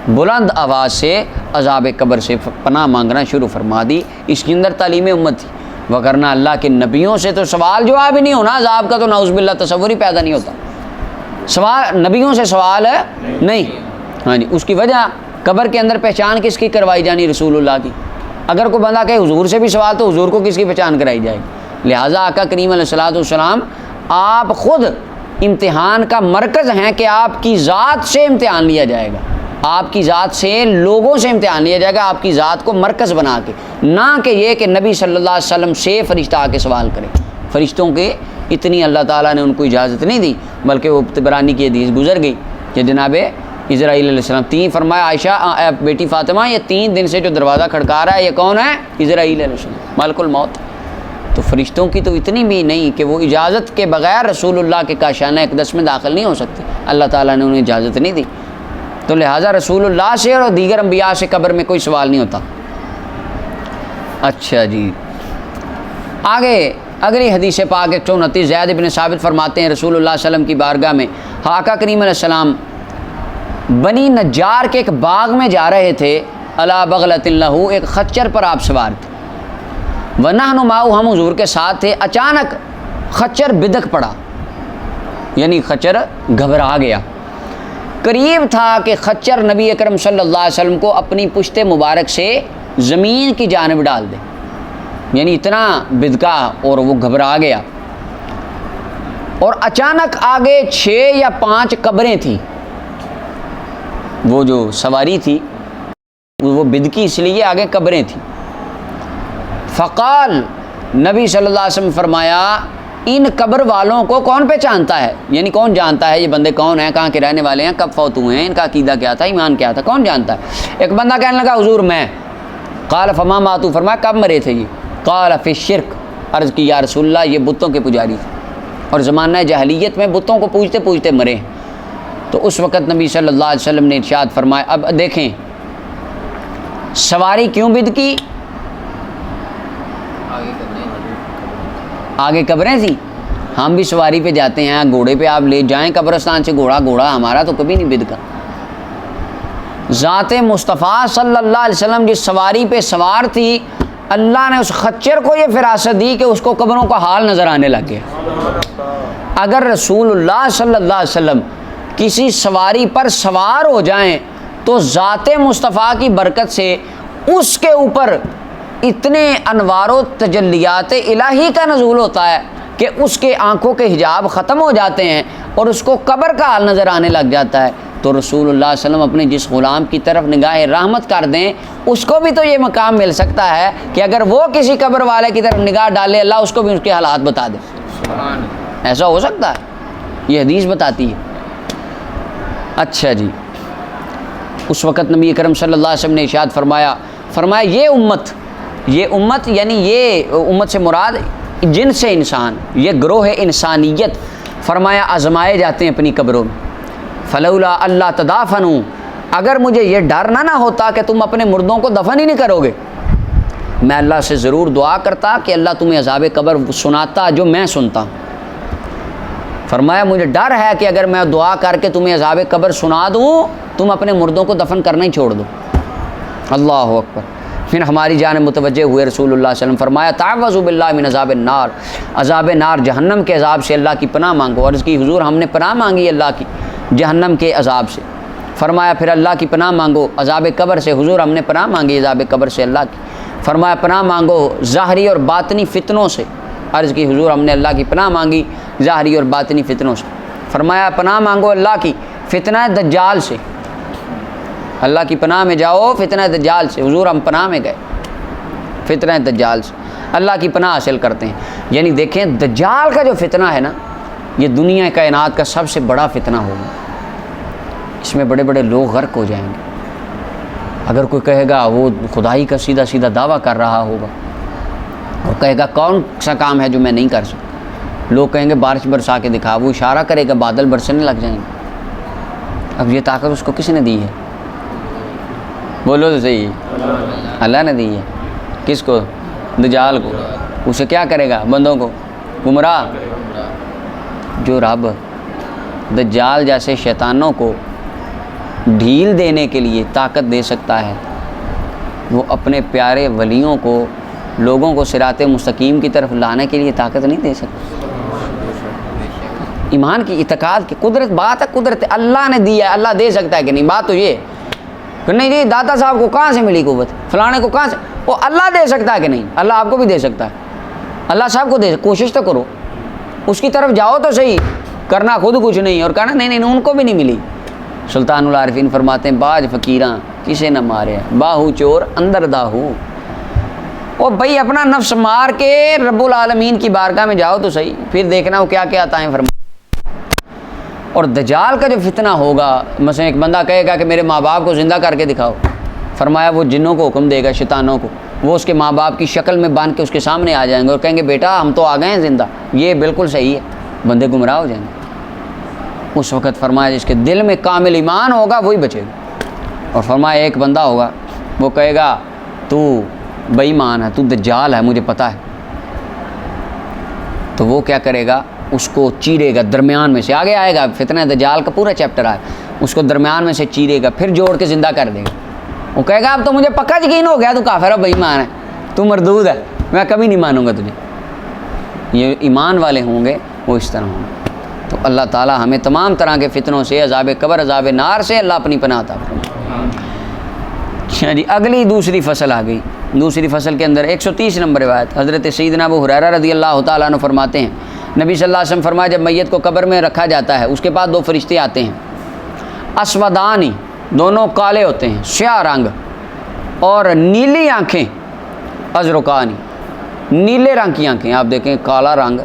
بلند آواز سے عذاب قبر سے پناہ مانگنا شروع فرما دی۔ اس کے اندر تعلیم امت تھی۔ وگرنہ اللہ کے نبیوں سے تو سوال جواب ہی نہیں ہونا، عذاب کا تو نعوذ باللہ تصور ہی پیدا نہیں ہوتا، سوال نبیوں سے سوال ہے نہیں۔ ہاں جی، اس کی وجہ قبر کے اندر پہچان کس کی کروائی جانی؟ رسول اللہ کی۔ اگر کوئی بندہ کہے حضور سے بھی سوال تو حضور کو کس کی پہچان کرائی جائے گی؟ لہٰذا آقا کریم علیہ الصلوۃ والسلام آپ خود امتحان کا مرکز ہیں کہ آپ کی ذات سے امتحان لیا جائے گا، آپ کی ذات سے لوگوں سے امتحان لیا جائے گا، آپ کی ذات کو مرکز بنا کے، نہ کہ یہ کہ نبی صلی اللہ علیہ وسلم سے فرشتہ آ کے سوال کرے۔ فرشتوں کے اتنی اللہ تعالیٰ نے ان کو اجازت نہیں دی، بلکہ وہ طبرانی کی حدیث گزر گئی کہ جناب اسرائیل علیہ السلام تین فرمایا عائشہ بیٹی فاطمہ یہ 3 دن سے جو دروازہ کھڑکا رہا ہے یہ کون ہے؟ اسرائیل علیہ السلام، ملک الموت۔ تو فرشتوں کی تو اتنی بھی نہیں کہ وہ اجازت کے بغیر رسول اللہ کے کاشانہ اقدس میں داخل نہیں ہو سکتے، اللہ تعالیٰ نے انہیں اجازت نہیں دی۔ تو لہٰذا رسول اللہ سے اور دیگر انبیاء سے قبر میں کوئی سوال نہیں ہوتا۔ اچھا جی، آگے اگلی حدیث پاک 34 زید بن ثابت فرماتے ہیں رسول اللہ صلی اللہ علیہ وسلم کی بارگاہ میں آقا کریم علیہ السلام بنی نجار کے ایک باغ میں جا رہے تھے، علی بغلۃ لہ، ایک خچر پر آپ سوار تھے، ونحن معہ، ہم حضور کے ساتھ تھے، اچانک خچر بدک پڑا، یعنی خچر گھبرا گیا، قریب تھا کہ خچر نبی اکرم صلی اللہ علیہ وسلم کو اپنی پشت مبارک سے زمین کی جانب ڈال دے، یعنی اتنا بدکا اور وہ گھبرا گیا۔ اور اچانک آگے 6 یا 5 قبریں تھیں، وہ جو سواری تھی وہ بدکی اس لیے آگے قبریں تھیں۔ فقال، نبی صلی اللہ علیہ وسلم فرمایا ان قبر والوں کو کون پہچانتا ہے؟ یعنی کون جانتا ہے یہ بندے کون ہیں، کہاں کے رہنے والے ہیں، کب فوت ہوئے ہیں، ان کا عقیدہ کیا تھا، ایمان کیا تھا، کون جانتا ہے؟ ایک بندہ کہنے لگا حضور میں۔ قال فما ماتوا، فرمایا کب مرے تھے یہ؟ قال فی الشرک، عرض کی یا رسول اللہ یہ بتوں کے پجاری تھے اور زمانہ جاہلیت میں بتوں کو پوجتے پوجتے مرے۔ تو اس وقت نبی صلی اللہ علیہ وسلم نے ارشاد فرمایا، اب دیکھیں سواری کیوں بدکی؟ آگے قبریں تھیں، ہم بھی سواری پہ جاتے ہیں، گھوڑے پہ آپ لے جائیں قبرستان سے، گھوڑا ہمارا تو کبھی نہیں بدکا۔ ذات مصطفیٰ صلی اللہ علیہ وسلم جس سواری پہ سوار تھی، اللہ نے اس خچر کو یہ فراست دی کہ اس کو قبروں کا حال نظر آنے لگ گیا۔ اگر رسول اللہ صلی اللہ علیہ وسلم کسی سواری پر سوار ہو جائیں تو ذات مصطفیٰ کی برکت سے اس کے اوپر اتنے انوار و تجلیات الہی کا نزول ہوتا ہے کہ اس کے آنکھوں کے حجاب ختم ہو جاتے ہیں اور اس کو قبر کا حال نظر آنے لگ جاتا ہے۔ تو رسول اللہ صلی اللہ علیہ وسلم اپنے جس غلام کی طرف نگاہ رحمت کر دیں، اس کو بھی تو یہ مقام مل سکتا ہے کہ اگر وہ کسی قبر والے کی طرف نگاہ ڈالے اللہ اس کو بھی اس کے حالات بتا دے۔ ایسا ہو سکتا ہے، یہ حدیث بتاتی ہے۔ اچھا جی، اس وقت نبی کرم صلی اللہ علیہ وسلم نے ارشاد فرمایا یہ امت یعنی یہ امت سے مراد جن سے انسان، یہ گروہ انسانیت، فرمایا آزمائے جاتے ہیں اپنی قبروں میں۔ فلولا اللہ تدافنوا، اگر مجھے یہ ڈر نہ ہوتا کہ تم اپنے مردوں کو دفن ہی نہیں کرو گے، میں اللہ سے ضرور دعا کرتا کہ اللہ تمہیں عذاب قبر سناتا جو میں سنتا ہوں۔ فرمایا مجھے ڈر ہے کہ اگر میں دعا کر کے تمہیں عذاب قبر سنا دوں تم اپنے مردوں کو دفن کرنا ہی چھوڑ دو۔ اللہ اکبر۔ پھر ہماری جانب متوجہ ہوئے رسول اللہ صلی اللہ علیہ وسلم، فرمایا تعوذوا باللہ من عذاب النار، عذاب نار جہنم کے عذاب سے اللہ کی پناہ مانگو۔ عرض کی حضور ہم نے پناہ مانگی اللہ کی جہنم کے عذاب سے۔ فرمایا پھر اللہ کی پناہ مانگو عذاب قبر سے۔ حضور ہم نے پناہ مانگی عذاب قبر سے اللہ کی۔ فرمایا پناہ مانگو ظاہری اور باطنی فتنوں سے۔ عرض کی حضور ہم نے اللہ کی پناہ مانگی ظاہری اور باطنی فتنوں سے۔ فرمایا پناہ مانگو اللہ کی فتنہ دجال سے، اللہ کی پناہ میں جاؤ فتنہ دجال سے۔ حضور ہم پناہ میں گئے فتنہ دجال سے، اللہ کی پناہ حاصل کرتے ہیں۔ یعنی دیکھیں دجال کا جو فتنہ ہے نا، یہ دنیا کائنات کا سب سے بڑا فتنہ ہوگا، اس میں بڑے بڑے لوگ غرق ہو جائیں گے۔ اگر کوئی کہے گا وہ خدائی کا سیدھا سیدھا دعویٰ کر رہا ہوگا، وہ کہے گا کون سا کام ہے جو میں نہیں کر سکتا، لوگ کہیں گے بارش برسا کے دکھا، وہ اشارہ کرے گا بادل برسنے لگ جائیں گے۔ اب یہ طاقت اس کو کس نے دی ہے؟ بولو تو صحیح، اللہ نے دی ہے۔ کس کو؟ دجال کو۔ اسے کیا کرے گا؟ بندوں کو گمراہ۔ جو رب دجال جیسے شیطانوں کو ڈھیل دینے کے لیے طاقت دے سکتا ہے، وہ اپنے پیارے ولیوں کو لوگوں کو صراط مستقیم کی طرف لانے کے لیے طاقت نہیں دے سکتا؟ ایمان کی اعتقاد کی قدرت، بات ہے قدرت اللہ نے دی ہے، اللہ دے سکتا ہے کہ نہیں؟ بات تو یہ کہ نہیں جی داتا صاحب کو کہاں سے ملی قوت، فلانے کو کہاں سے، وہ اللہ دے سکتا ہے کہ نہیں؟ اللہ آپ کو بھی دے سکتا ہے، اللہ صاحب کو دے، کوشش تو کرو، اس کی طرف جاؤ تو صحیح، کرنا خود کچھ نہیں اور کہنا نہیں ان کو بھی نہیں ملی۔ سلطان العارفین فرماتے ہیں باج فقیراں کسے نہ مارے، باہو چور اندر داہو۔ او بھائی اپنا نفس مار کے رب العالمین کی بارگاہ میں جاؤ تو صحیح، پھر دیکھنا وہ کیا کیا عطائیں فرما۔ اور دجال کا جو فتنہ ہوگا، مثلا ایک بندہ کہے گا کہ میرے ماں باپ کو زندہ کر کے دکھاؤ، فرمایا وہ جنوں کو حکم دے گا، شیطانوں کو، وہ اس کے ماں باپ کی شکل میں باندھ کے اس کے سامنے آ جائیں گے اور کہیں گے بیٹا ہم تو آ گئے ہیں زندہ، یہ بالکل صحیح ہے، بندے گمراہ ہو جائیں گے۔ اس وقت فرمایا جس کے دل میں کامل ایمان ہوگا وہی بچے گا، اور فرمایا ایک بندہ ہوگا وہ کہے گا تو بے ایمان ہے، تو دجال ہے، مجھے پتہ ہے، تو وہ کیا کرے گا؟ اس کو چیرے گا درمیان میں سے، آگے آئے گا فتنہ دجال کا پورا چیپٹر آئے، اس کو درمیان میں سے چیرے گا، پھر جوڑ کے زندہ کر دے گا۔ وہ کہے گا اب تو مجھے پکا یقین ہو گیا تو کافر ہے، بے ایمان ہے، تو مردود ہے، میں کبھی نہیں مانوں گا تجھے۔ یہ ایمان والے ہوں گے وہ اس طرح ہوں گے۔ تو اللہ تعالی ہمیں تمام طرح کے فتنوں سے، عذاب قبر، عذاب نار سے اللہ اپنی پناہ عطا فرمائے۔ اچھا جی، اگلی دوسری فصل آ گئی۔ دوسری فصل کے اندر 130 نمبر روایت، حضرت سیدنا ابو ہریرہ رضی اللہ تعالیٰ عنہ فرماتے ہیں نبی صلی اللہ علیہ وسلم فرمایا جب میت کو قبر میں رکھا جاتا ہے اس کے بعد 2 فرشتے آتے ہیں، اسودانی، دونوں کالے ہوتے ہیں، سیاہ رنگ اور نیلی آنکھیں، ازرقانی، نیلے رنگ کی آنکھیں، آپ دیکھیں کالا رنگ،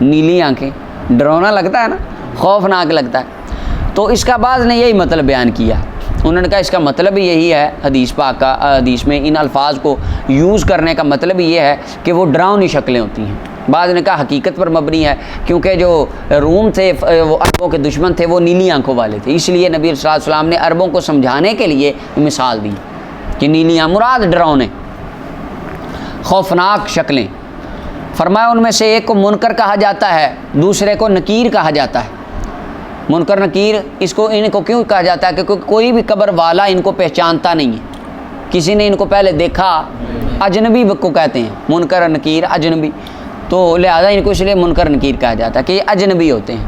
نیلی آنکھیں، ڈرونا لگتا ہے نا، خوفناک لگتا ہے۔ تو اس کا بعض نے یہی مطلب بیان کیا، انہوں نے کہا اس کا مطلب بھی یہی ہے، حدیث پاک کا، حدیث میں ان الفاظ کو یوز کرنے کا مطلب یہ ہے کہ وہ ڈراؤنی شکلیں ہوتی ہیں۔ بعض نے کہا حقیقت پر مبنی ہے، کیونکہ جو روم تھے وہ عربوں کے دشمن تھے، وہ نیلی آنکھوں والے تھے، اس لیے نبی صلی اللہ علیہ وسلم نے عربوں کو سمجھانے کے لیے مثال دی کہ نیلی آنکھ مراد ڈراؤنے خوفناک شکلیں۔ فرمایا ان میں سے ایک کو منکر کہا جاتا ہے، دوسرے کو نکیر کہا جاتا ہے۔ منکر نکیر ان کو کیوں کہا جاتا ہے؟ کیونکہ کوئی بھی قبر والا ان کو پہچانتا نہیں ہے، کسی نے ان کو پہلے دیکھا، اجنبی کو کہتے ہیں منکر نکیر، اجنبی، تو لہذا ان کو اس لیے منکر نکیر کہا جاتا ہے کہ یہ اجنبی ہوتے ہیں۔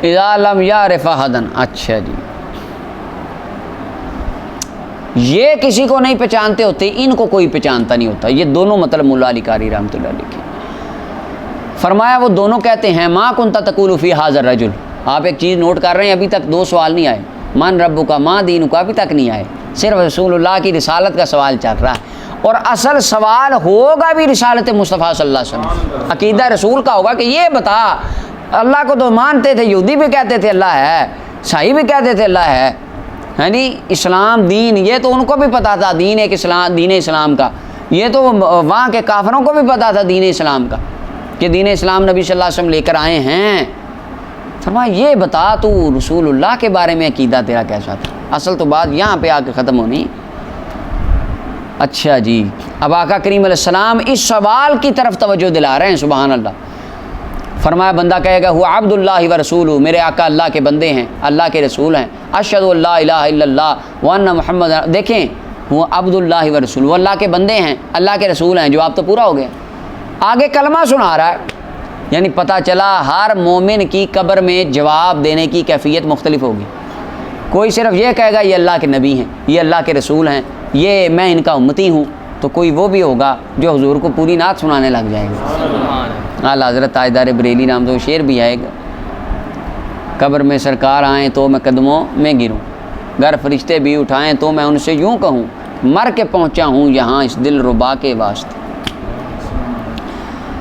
اذا لم یعرف احدا، اچھا جی، یہ کسی کو نہیں پہچانتے ہوتے، ان کو کوئی پہچانتا نہیں ہوتا۔ یہ دونوں مطلب مولا علی قاری رحمۃ اللہ علیہ کی۔ فرمایا وہ دونوں کہتے ہیں ما کنت تقول فی ھذا الرجل، آپ ایک چیز نوٹ کر رہے ہیں، ابھی تک 2 سوال نہیں آئے، من ربک ما دینک ابھی تک نہیں آئے، صرف رسول اللہ کی رسالت کا سوال چل رہا ہے، اور اصل سوال ہوگا بھی رسالت مصطفیٰ صلی اللہ علیہ وسلم، عقیدہ رسول کا ہوگا کہ یہ بتا، اللہ کو تو مانتے تھے، یہودی بھی کہتے تھے اللہ ہے، عیسائی بھی کہتے تھے اللہ ہے، یعنی اسلام دین، یہ تو ان کو بھی پتا تھا دین ایک اسلام، دین اسلام کا، یہ تو وہاں کے کافروں کو بھی پتا تھا دین اسلام کا کہ دین اسلام نبی صلی اللہ علیہ وسلم لے کر آئے ہیں۔ فرمایا یہ بتا تو رسول اللہ کے بارے میں عقیدہ تیرا کیسا تھا؟ اصل تو بات یہاں پہ آ کے ختم ہونی۔ اچھا جی، اب آقا کریم علیہ السلام اس سوال کی طرف توجہ دلا رہے ہیں، سبحان اللہ۔ فرمایا بندہ کہے گا ہوا عبد اللہ و رسولہ، میرے آقا اللہ کے بندے ہیں، اللہ کے رسول ہیں، اشہد ان لا الہ الا اللہ وان محمد، دیکھیں وہ عبد اللہ و رسولہ، وہ اللہ کے بندے ہیں، اللہ کے رسول ہیں، جواب تو پورا ہو گیا۔ آگے کلمہ سنا رہا ہے، یعنی پتہ چلا ہر مومن کی قبر میں جواب دینے کی کیفیت مختلف ہوگی۔ کوئی صرف یہ کہے گا یہ اللہ کے نبی ہیں، یہ اللہ کے رسول ہیں، یہ میں ان کا امتی ہوں، تو کوئی وہ بھی ہوگا جو حضور کو پوری نعت سنانے لگ جائے گا۔ اعلیٰ حضرت تاجدار بریلی نام تو شعر بھی آئے گا، قبر میں سرکار آئیں تو میں قدموں میں گروں، گر فرشتے بھی اٹھائیں تو میں ان سے یوں کہوں مر کے پہنچا ہوں یہاں اس دل ربا کے واسطے۔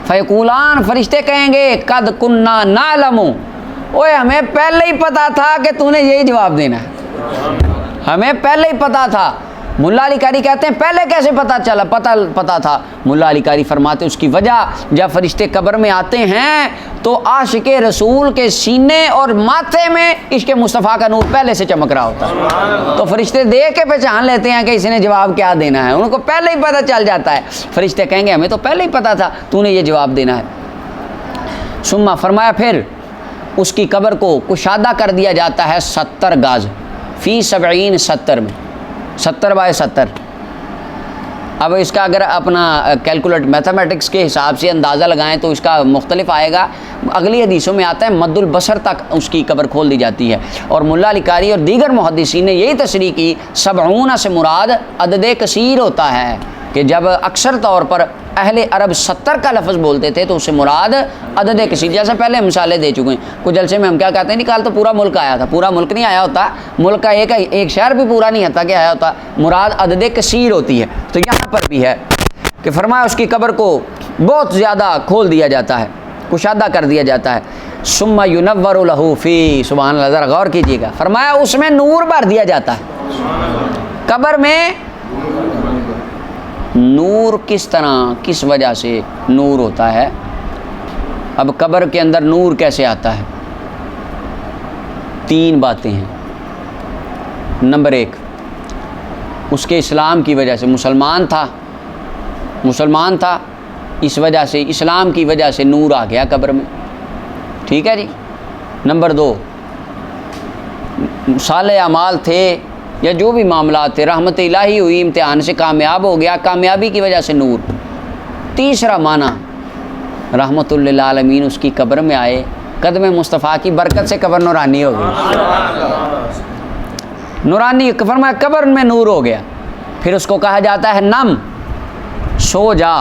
فیقولان، فرشتے کہیں گے قد کننا نعلم، اوے ہمیں پہلے ہی پتا تھا کہ تو نے یہی جواب دینا ہے، ہمیں پہلے ہی پتا تھا۔ ملا علی قاری کہتے ہیں پہلے کیسے پتا چلا؟ پتا تھا۔ ملا علی قاری فرماتے اس کی وجہ، جب فرشتے قبر میں آتے ہیں تو عاشق رسول کے سینے اور ماتھے میں عشق مصطفیٰ کا نور پہلے سے چمک رہا ہوتا ہے، تو فرشتے دیکھ کے پہچان لیتے ہیں کہ اس نے جواب کیا دینا ہے، ان کو پہلے ہی پتا چل جاتا ہے۔ فرشتے کہیں گے ہمیں تو پہلے ہی پتا تھا تو نے یہ جواب دینا ہے۔ ثم فرمایا پھر اس کی قبر کو کشادہ کر دیا جاتا ہے 70 گاز، فی 70 70 میں، 70 بائی 70، اب اس کا اگر اپنا کیلکولیٹ میتھمیٹکس کے حساب سے اندازہ لگائیں تو اس کا مختلف آئے گا. اگلی حدیثوں میں آتا ہے مد البصر تک اس کی قبر کھول دی جاتی ہے. اور ملا علی قاری اور دیگر محدثین نے یہی تصریح کی 70 سے مراد عدد کثیر ہوتا ہے کہ جب اکثر طور پر اہل عرب 70 کا لفظ بولتے تھے تو اس سے مراد عدد کثیر. جیسے پہلے مثالیں دے چکے ہیں. کچھ جلسے میں ہم کیا کہتے ہیں نکال تو پورا ملک آیا تھا. پورا ملک نہیں آیا ہوتا, ملک کا ایک شہر بھی پورا نہیں ہوتا کہ آیا ہوتا. مراد عدد کثیر ہوتی ہے. تو یہاں پر بھی ہے کہ فرمایا اس کی قبر کو بہت زیادہ کھول دیا جاتا ہے, کشادہ کر دیا جاتا ہے. ثم ينور له فی, سبحان اللہ, ذرا غور کیجیے گا. فرمایا اس میں نور بھر دیا جاتا ہے. قبر میں نور کس طرح, کس وجہ سے نور ہوتا ہے؟ اب قبر کے اندر نور کیسے آتا ہے؟ 3 باتیں ہیں. نمبر 1, اس کے اسلام کی وجہ سے, مسلمان تھا, اس وجہ سے, اسلام کی وجہ سے نور آ گیا قبر میں. ٹھیک ہے جی. نمبر 2, صالح اعمال تھے یا جو بھی معاملات تھے, رحمت الہی ہوئی, امتحان سے کامیاب ہو گیا, کامیابی کی وجہ سے نور. تیسرا معنی, رحمت للعالمین اس کی قبر میں آئے, قدم مصطفیٰ کی برکت سے قبر نورانی ہو گئی. نورانی فرمایا قبر میں نور ہو گیا. پھر اس کو کہا جاتا ہے نم, سو جا.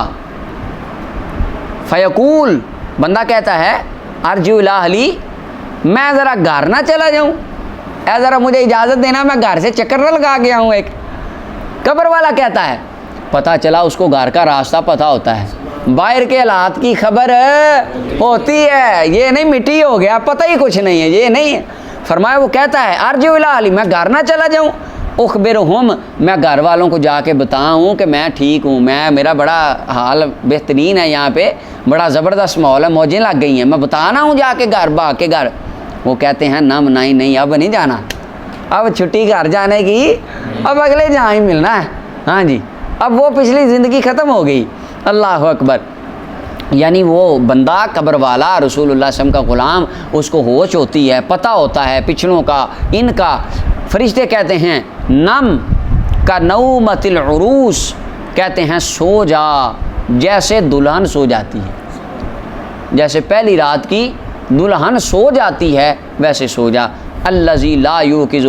فیقول, بندہ کہتا ہے ارجو الی اہلی, میں ذرا گھر نہ چلا جاؤں, اے ذرا مجھے اجازت دینا, میں گھر سے چکر نہ لگا گیا ہوں ایک. قبر والا کہتا ہے, پتہ چلا اس کو گھر کا راستہ پتہ ہوتا ہے, باہر کے حالات کی خبر ہوتی ہے, یہ نہیں مٹی ہو گیا پتہ ہی کچھ نہیں ہے, یہ نہیں ہے. فرمایا وہ کہتا ہے ارجو الی اہلی, میں گھر نہ چلا جاؤں. اخبرہم, میں گھر والوں کو جا کے بتاؤں کہ میں ٹھیک ہوں, میرا بڑا حال بہترین ہے, یہاں پہ بڑا زبردست ماحول ہے, موجیں لگ گئی ہیں, میں بتانا ہوں جا کے گھر, بھاگ کے گھر. وہ کہتے ہیں نم, نہیں اب نہیں جانا, اب چھٹی گھر جانے کی, اب اگلے جہاں ہی ملنا ہے. ہاں جی, اب وہ پچھلی زندگی ختم ہو گئی. اللہ اکبر. یعنی وہ بندہ قبر والا رسول اللہ صلی اللہ علیہ وسلم کا غلام, اس کو ہوش ہوتی ہے, پتہ ہوتا ہے پچھلوں کا, ان کا. فرشتے کہتے ہیں نم کا نومت العروس, کہتے ہیں سو جا جیسے دلہن سو جاتی ہے, جیسے پہلی رات کی دلہن سو جاتی ہے ویسے سو جا. الذی لا یوقظہ,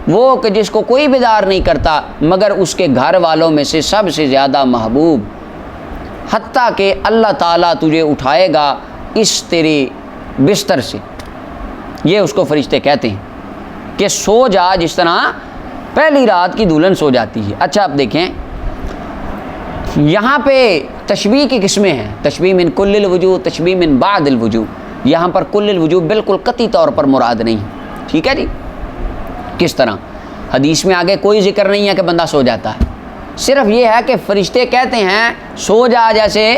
وہ کہ جس کو کوئی بیدار نہیں کرتا مگر اس کے گھر والوں میں سے سب سے زیادہ محبوب, حتیٰ کہ اللہ تعالیٰ تجھے اٹھائے گا اس تیرے بستر سے. یہ اس کو فرشتے کہتے ہیں کہ سو جا جس طرح پہلی رات کی دلہن سو جاتی ہے. اچھا آپ دیکھیں یہاں پہ تشبیہ کی قسمیں ہیں, تشبیہ من کل الوجوہ, تشبیہ من بعض الوجوہ. یہاں پر کل الوجوہ بالکل قطعی طور پر مراد نہیں. ٹھیک ہے جی. کس طرح؟ حدیث میں آگے کوئی ذکر نہیں ہے کہ بندہ سو جاتا ہے, صرف یہ ہے کہ فرشتے کہتے ہیں سو جا جیسے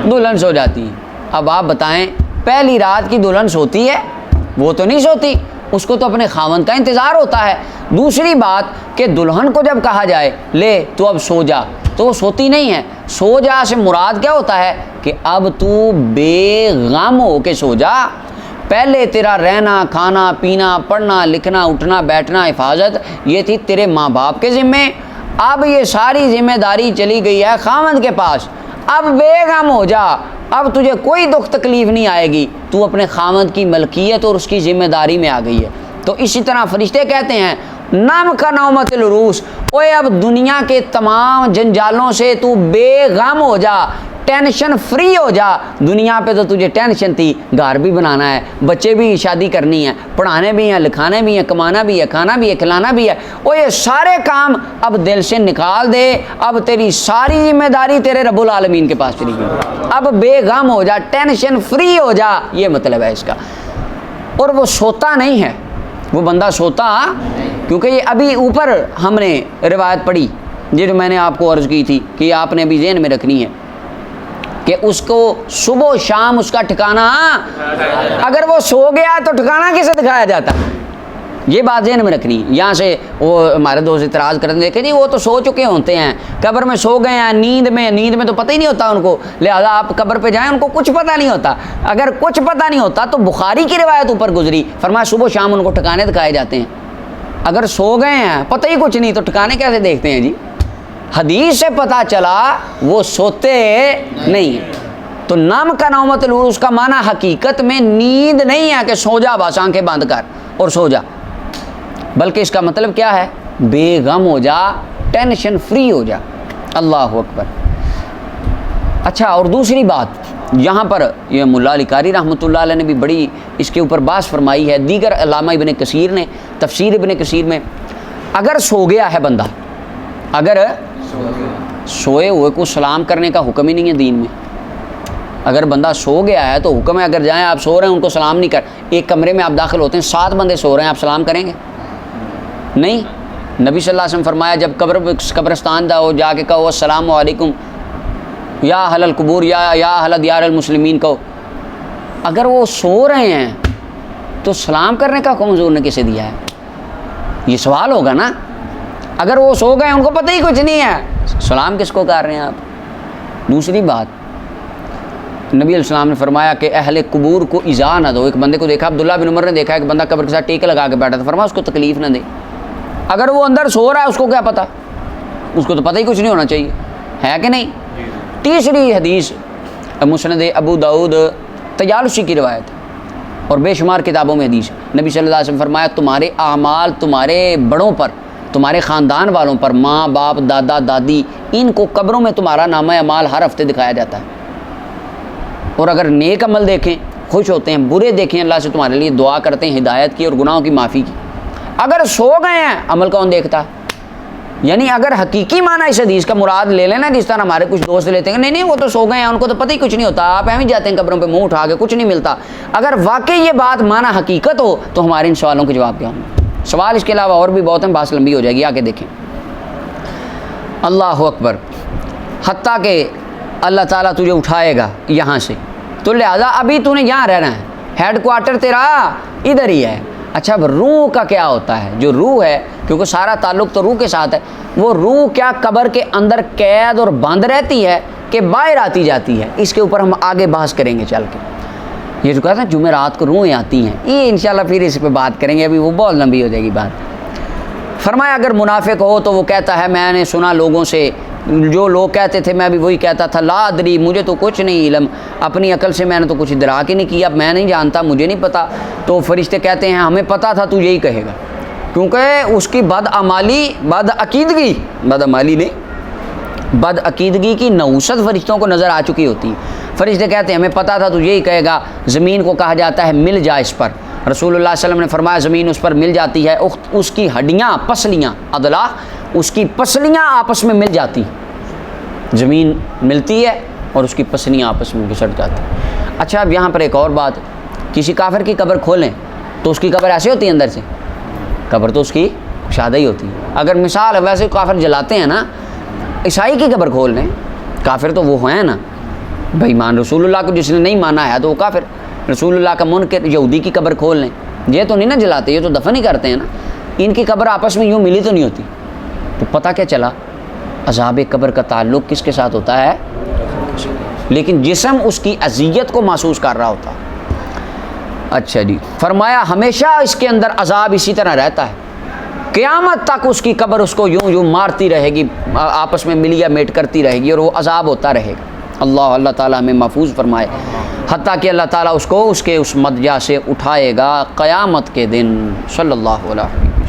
دلہن سو جاتی ہے. اب آپ بتائیں پہلی رات کی دلہن سوتی ہے؟ وہ تو نہیں سوتی, اس کو تو اپنے خاوند کا انتظار ہوتا ہے. دوسری بات کہ دلہن کو جب کہا جائے لے تو اب سو جا, تو وہ سوتی نہیں ہے. سو جا سے مراد کیا ہوتا ہے کہ اب تو بے غم ہو کے سو جا. پہلے تیرا رہنا, کھانا, پینا, پڑھنا, لکھنا, اٹھنا, بیٹھنا, حفاظت, یہ تھی تیرے ماں باپ کے ذمے. اب یہ ساری ذمہ داری چلی گئی ہے خاوند کے پاس. اب بے غم ہو جا, اب تجھے کوئی دکھ تکلیف نہیں آئے گی, تو اپنے خاوند کی ملکیت اور اس کی ذمہ داری میں آ گئی ہے. تو اسی طرح فرشتے کہتے ہیں نام کا نومت العروس, اوے اب دنیا کے تمام جنجالوں سے تو بے غم ہو جا, ٹینشن فری ہو جا. دنیا پہ تو تجھے ٹینشن تھی, گھر بھی بنانا ہے, بچے بھی شادی کرنی ہے, پڑھانے بھی ہیں, لکھانے بھی ہیں, کمانا بھی ہے, کھانا بھی ہے, کھلانا بھی ہے. وہ یہ سارے کام اب دل سے نکال دے, اب تیری ساری ذمہ داری تیرے رب العالمین کے پاس چلی گئی. اب بے غم ہو جا, ٹینشن فری ہو جا, یہ مطلب ہے اس کا. اور وہ سوتا نہیں ہے, وہ بندہ سوتا, کیونکہ یہ ابھی اوپر ہم نے روایت پڑھی, یہ جو میں نے آپ کو عرض کی تھی کہ یہ آپ نے ابھی ذہن میں رکھنی ہے کہ اس کو صبح و شام اس کا ٹھکانہ, اگر وہ سو گیا تو ٹھکانہ کسے دکھایا جاتا, یہ بات ذہن میں رکھنی. یہاں سے وہ ہمارے دوست اعتراض کرتے ہیں دیکھیں جی وہ تو سو چکے ہوتے ہیں, قبر میں سو گئے ہیں, نیند میں تو پتہ ہی نہیں ہوتا ان کو, لہذا آپ قبر پہ جائیں ان کو کچھ پتہ نہیں ہوتا. اگر کچھ پتہ نہیں ہوتا تو بخاری کی روایت اوپر گزری, فرمایا صبح و شام ان کو ٹھکانے دکھائے جاتے ہیں. اگر سو گئے ہیں پتہ ہی کچھ نہیں تو ٹھکانے کیسے دیکھتے ہیں جی؟ حدیث سے پتہ چلا وہ سوتے نہیں ہیں۔ تو نام کا نومت العروس کا معنی حقیقت میں نیند نہیں ہے کہ سو جا بس آنکھیں بند کر اور سو جا، بلکہ اس کا مطلب کیا ہے؟ بے غم ہو جا، ٹینشن فری ہو جا۔ اللہ اکبر۔ اچھا، اور دوسری بات یہاں پر یہ ملا علی قاری رحمۃ اللہ علیہ نے بھی بڑی اس کے اوپر بحث فرمائی ہے، دیگر علامہ ابن کثیر نے تفسیر ابن کثیر میں، اگر سو گیا ہے بندہ، اگر سوئے ہوئے کو سلام کرنے کا حکم ہی نہیں ہے دین میں، اگر بندہ سو گیا ہے تو حکم ہے اگر جائیں آپ سو رہے ہیں ان کو سلام نہیں کر، ایک کمرے میں آپ داخل ہوتے ہیں 7 بندے سو رہے ہیں، آپ سلام کریں گے؟ نہیں۔ نبی صلی اللہ علیہ وسلم فرمایا جب قبرستان جاؤ جا کے کہو السلام علیکم یا اہل القبور یا اہل دیار المسلمین کہو۔ اگر وہ سو رہے ہیں تو سلام کرنے کا حکم حضور نے کسے دیا ہے؟ یہ سوال ہوگا نا۔ اگر وہ سو گئے ان کو پتہ ہی کچھ نہیں ہے، سلام کس کو کر رہے ہیں آپ؟ دوسری بات نبی علیہ السلام نے فرمایا کہ اہل قبور کو ایذا نہ دو۔ ایک بندے کو دیکھا، عبداللہ بن عمر نے دیکھا ایک بندہ قبر کے ساتھ ٹیکے لگا کے بیٹھا تھا، فرمایا اس کو تکلیف نہ دے۔ اگر وہ اندر سو رہا ہے اس کو کیا پتہ؟ اس کو تو پتہ ہی کچھ نہیں ہونا چاہیے، ہے کہ نہیں؟ تیسری حدیث مسند ابو داؤد طیالسی کی روایت ہے اور بے شمار کتابوں میں حدیث، نبی صلی اللہ علیہ وسلم فرمایا تمہارے اعمال تمہارے بڑوں پر، تمہارے خاندان والوں پر، ماں باپ دادا دادی، ان کو قبروں میں تمہارا نامہ اعمال ہر ہفتے دکھایا جاتا ہے، اور اگر نیک عمل دیکھیں خوش ہوتے ہیں، برے دیکھیں اللہ سے تمہارے لیے دعا کرتے ہیں ہدایت کی اور گناہوں کی معافی کی۔ اگر سو گئے ہیں عمل کون دیکھتا؟ یعنی اگر حقیقی معنی اس حدیث کا مراد لے لینا، جس طرح ہمارے کچھ دوست لیتے ہیں نہیں نہیں وہ تو سو گئے ہیں ان کو تو پتہ ہی کچھ نہیں ہوتا، آپ ایویں جاتے ہیں قبروں پہ منہ اٹھا کے کچھ نہیں ملتا، اگر واقعی یہ بات معنی حقیقت ہو تو ہمارے ان سوالوں کے جواب کیا ہوں گے؟ سوال اس کے علاوہ اور بھی بہت ہیں، بات لمبی ہو جائے گی، آگے دیکھیں۔ اللہ اکبر۔ حتیٰ کہ اللہ تعالیٰ تجھے اٹھائے گا یہاں سے، تو لہٰذا ابھی تو نے یہاں رہنا ہے، ہیڈ کوارٹر تیرا ادھر ہی ہے۔ اچھا اب روح کا کیا ہوتا ہے؟ جو روح ہے کیونکہ سارا تعلق تو روح کے ساتھ ہے، وہ روح کیا قبر کے اندر قید اور بند رہتی ہے کہ باہر آتی جاتی ہے؟ اس کے اوپر ہم آگے بحث کریں گے چل کے۔ یہ جو کہتے ہیں جمعرات کو روحیں آتی ہیں، یہ انشاءاللہ پھر اس پہ بات کریں گے، ابھی وہ بہت لمبی ہو جائے گی بات۔ فرمایا اگر منافق ہو تو وہ کہتا ہے میں نے سنا لوگوں سے، جو لوگ کہتے تھے میں بھی وہی کہتا تھا، لا ادری مجھے تو کچھ نہیں علم، اپنی عقل سے میں نے تو کچھ ادراک ہی نہیں کیا، میں نہیں جانتا، مجھے نہیں پتہ۔ تو فرشتے کہتے ہیں ہمیں پتہ تھا تو یہی کہے گا، کیونکہ اس کی بدعقیدگی کی نحوست فرشتوں کو نظر آ چکی ہوتی ہے۔ فرشتے کہتے ہیں ہمیں پتہ تھا تو یہی کہے گا۔ زمین کو کہا جاتا ہے مل جا اس پر، رسول اللہ صلی اللہ علیہ وسلم نے فرمایا زمین اس پر مل جاتی ہے، اس کی ہڈیاں پسلیاں اضلاع اس کی پسلیاں آپس میں مل جاتی، زمین ملتی ہے اور اس کی پسلیاں آپس میں گھسٹ جاتی۔ اچھا اب یہاں پر ایک اور بات، کسی کافر کی قبر کھولیں تو اس کی قبر ایسے ہوتی ہے اندر سے، قبر تو اس کی شادہ ہی ہوتی ہے۔ اگر مثال ویسے کافر جلاتے ہیں نا، عیسائی کی قبر کھول لیں، کافر تو وہ ہیں نا بھائی مان، رسول اللہ کو جس نے نہیں مانا ہے تو وہ کافر، رسول اللہ کا منکر یہودی کی قبر کھول لیں، یہ تو نہیں نا جلاتے، یہ تو دفن ہی کرتے ہیں نا، ان کی قبر آپس میں یوں ملی تو نہیں ہوتی۔ تو پتہ کیا چلا؟ عذاب قبر کا تعلق کس کے ساتھ ہوتا ہے؟ لیکن جسم اس کی اذیت کو محسوس کر رہا ہوتا۔ اچھا جی، فرمایا ہمیشہ اس کے اندر عذاب اسی طرح رہتا ہے، قیامت تک اس کی قبر اس کو یوں مارتی رہے گی، آپس میں ملیا میٹ کرتی رہے گی اور وہ عذاب ہوتا رہے گا۔ اللہ تعالیٰ ہمیں محفوظ فرمائے، حتیٰ کہ اللہ تعالیٰ اس کو اس کے اس مدجع سے اٹھائے گا قیامت کے دن۔ صلی اللہ علیہ وسلم۔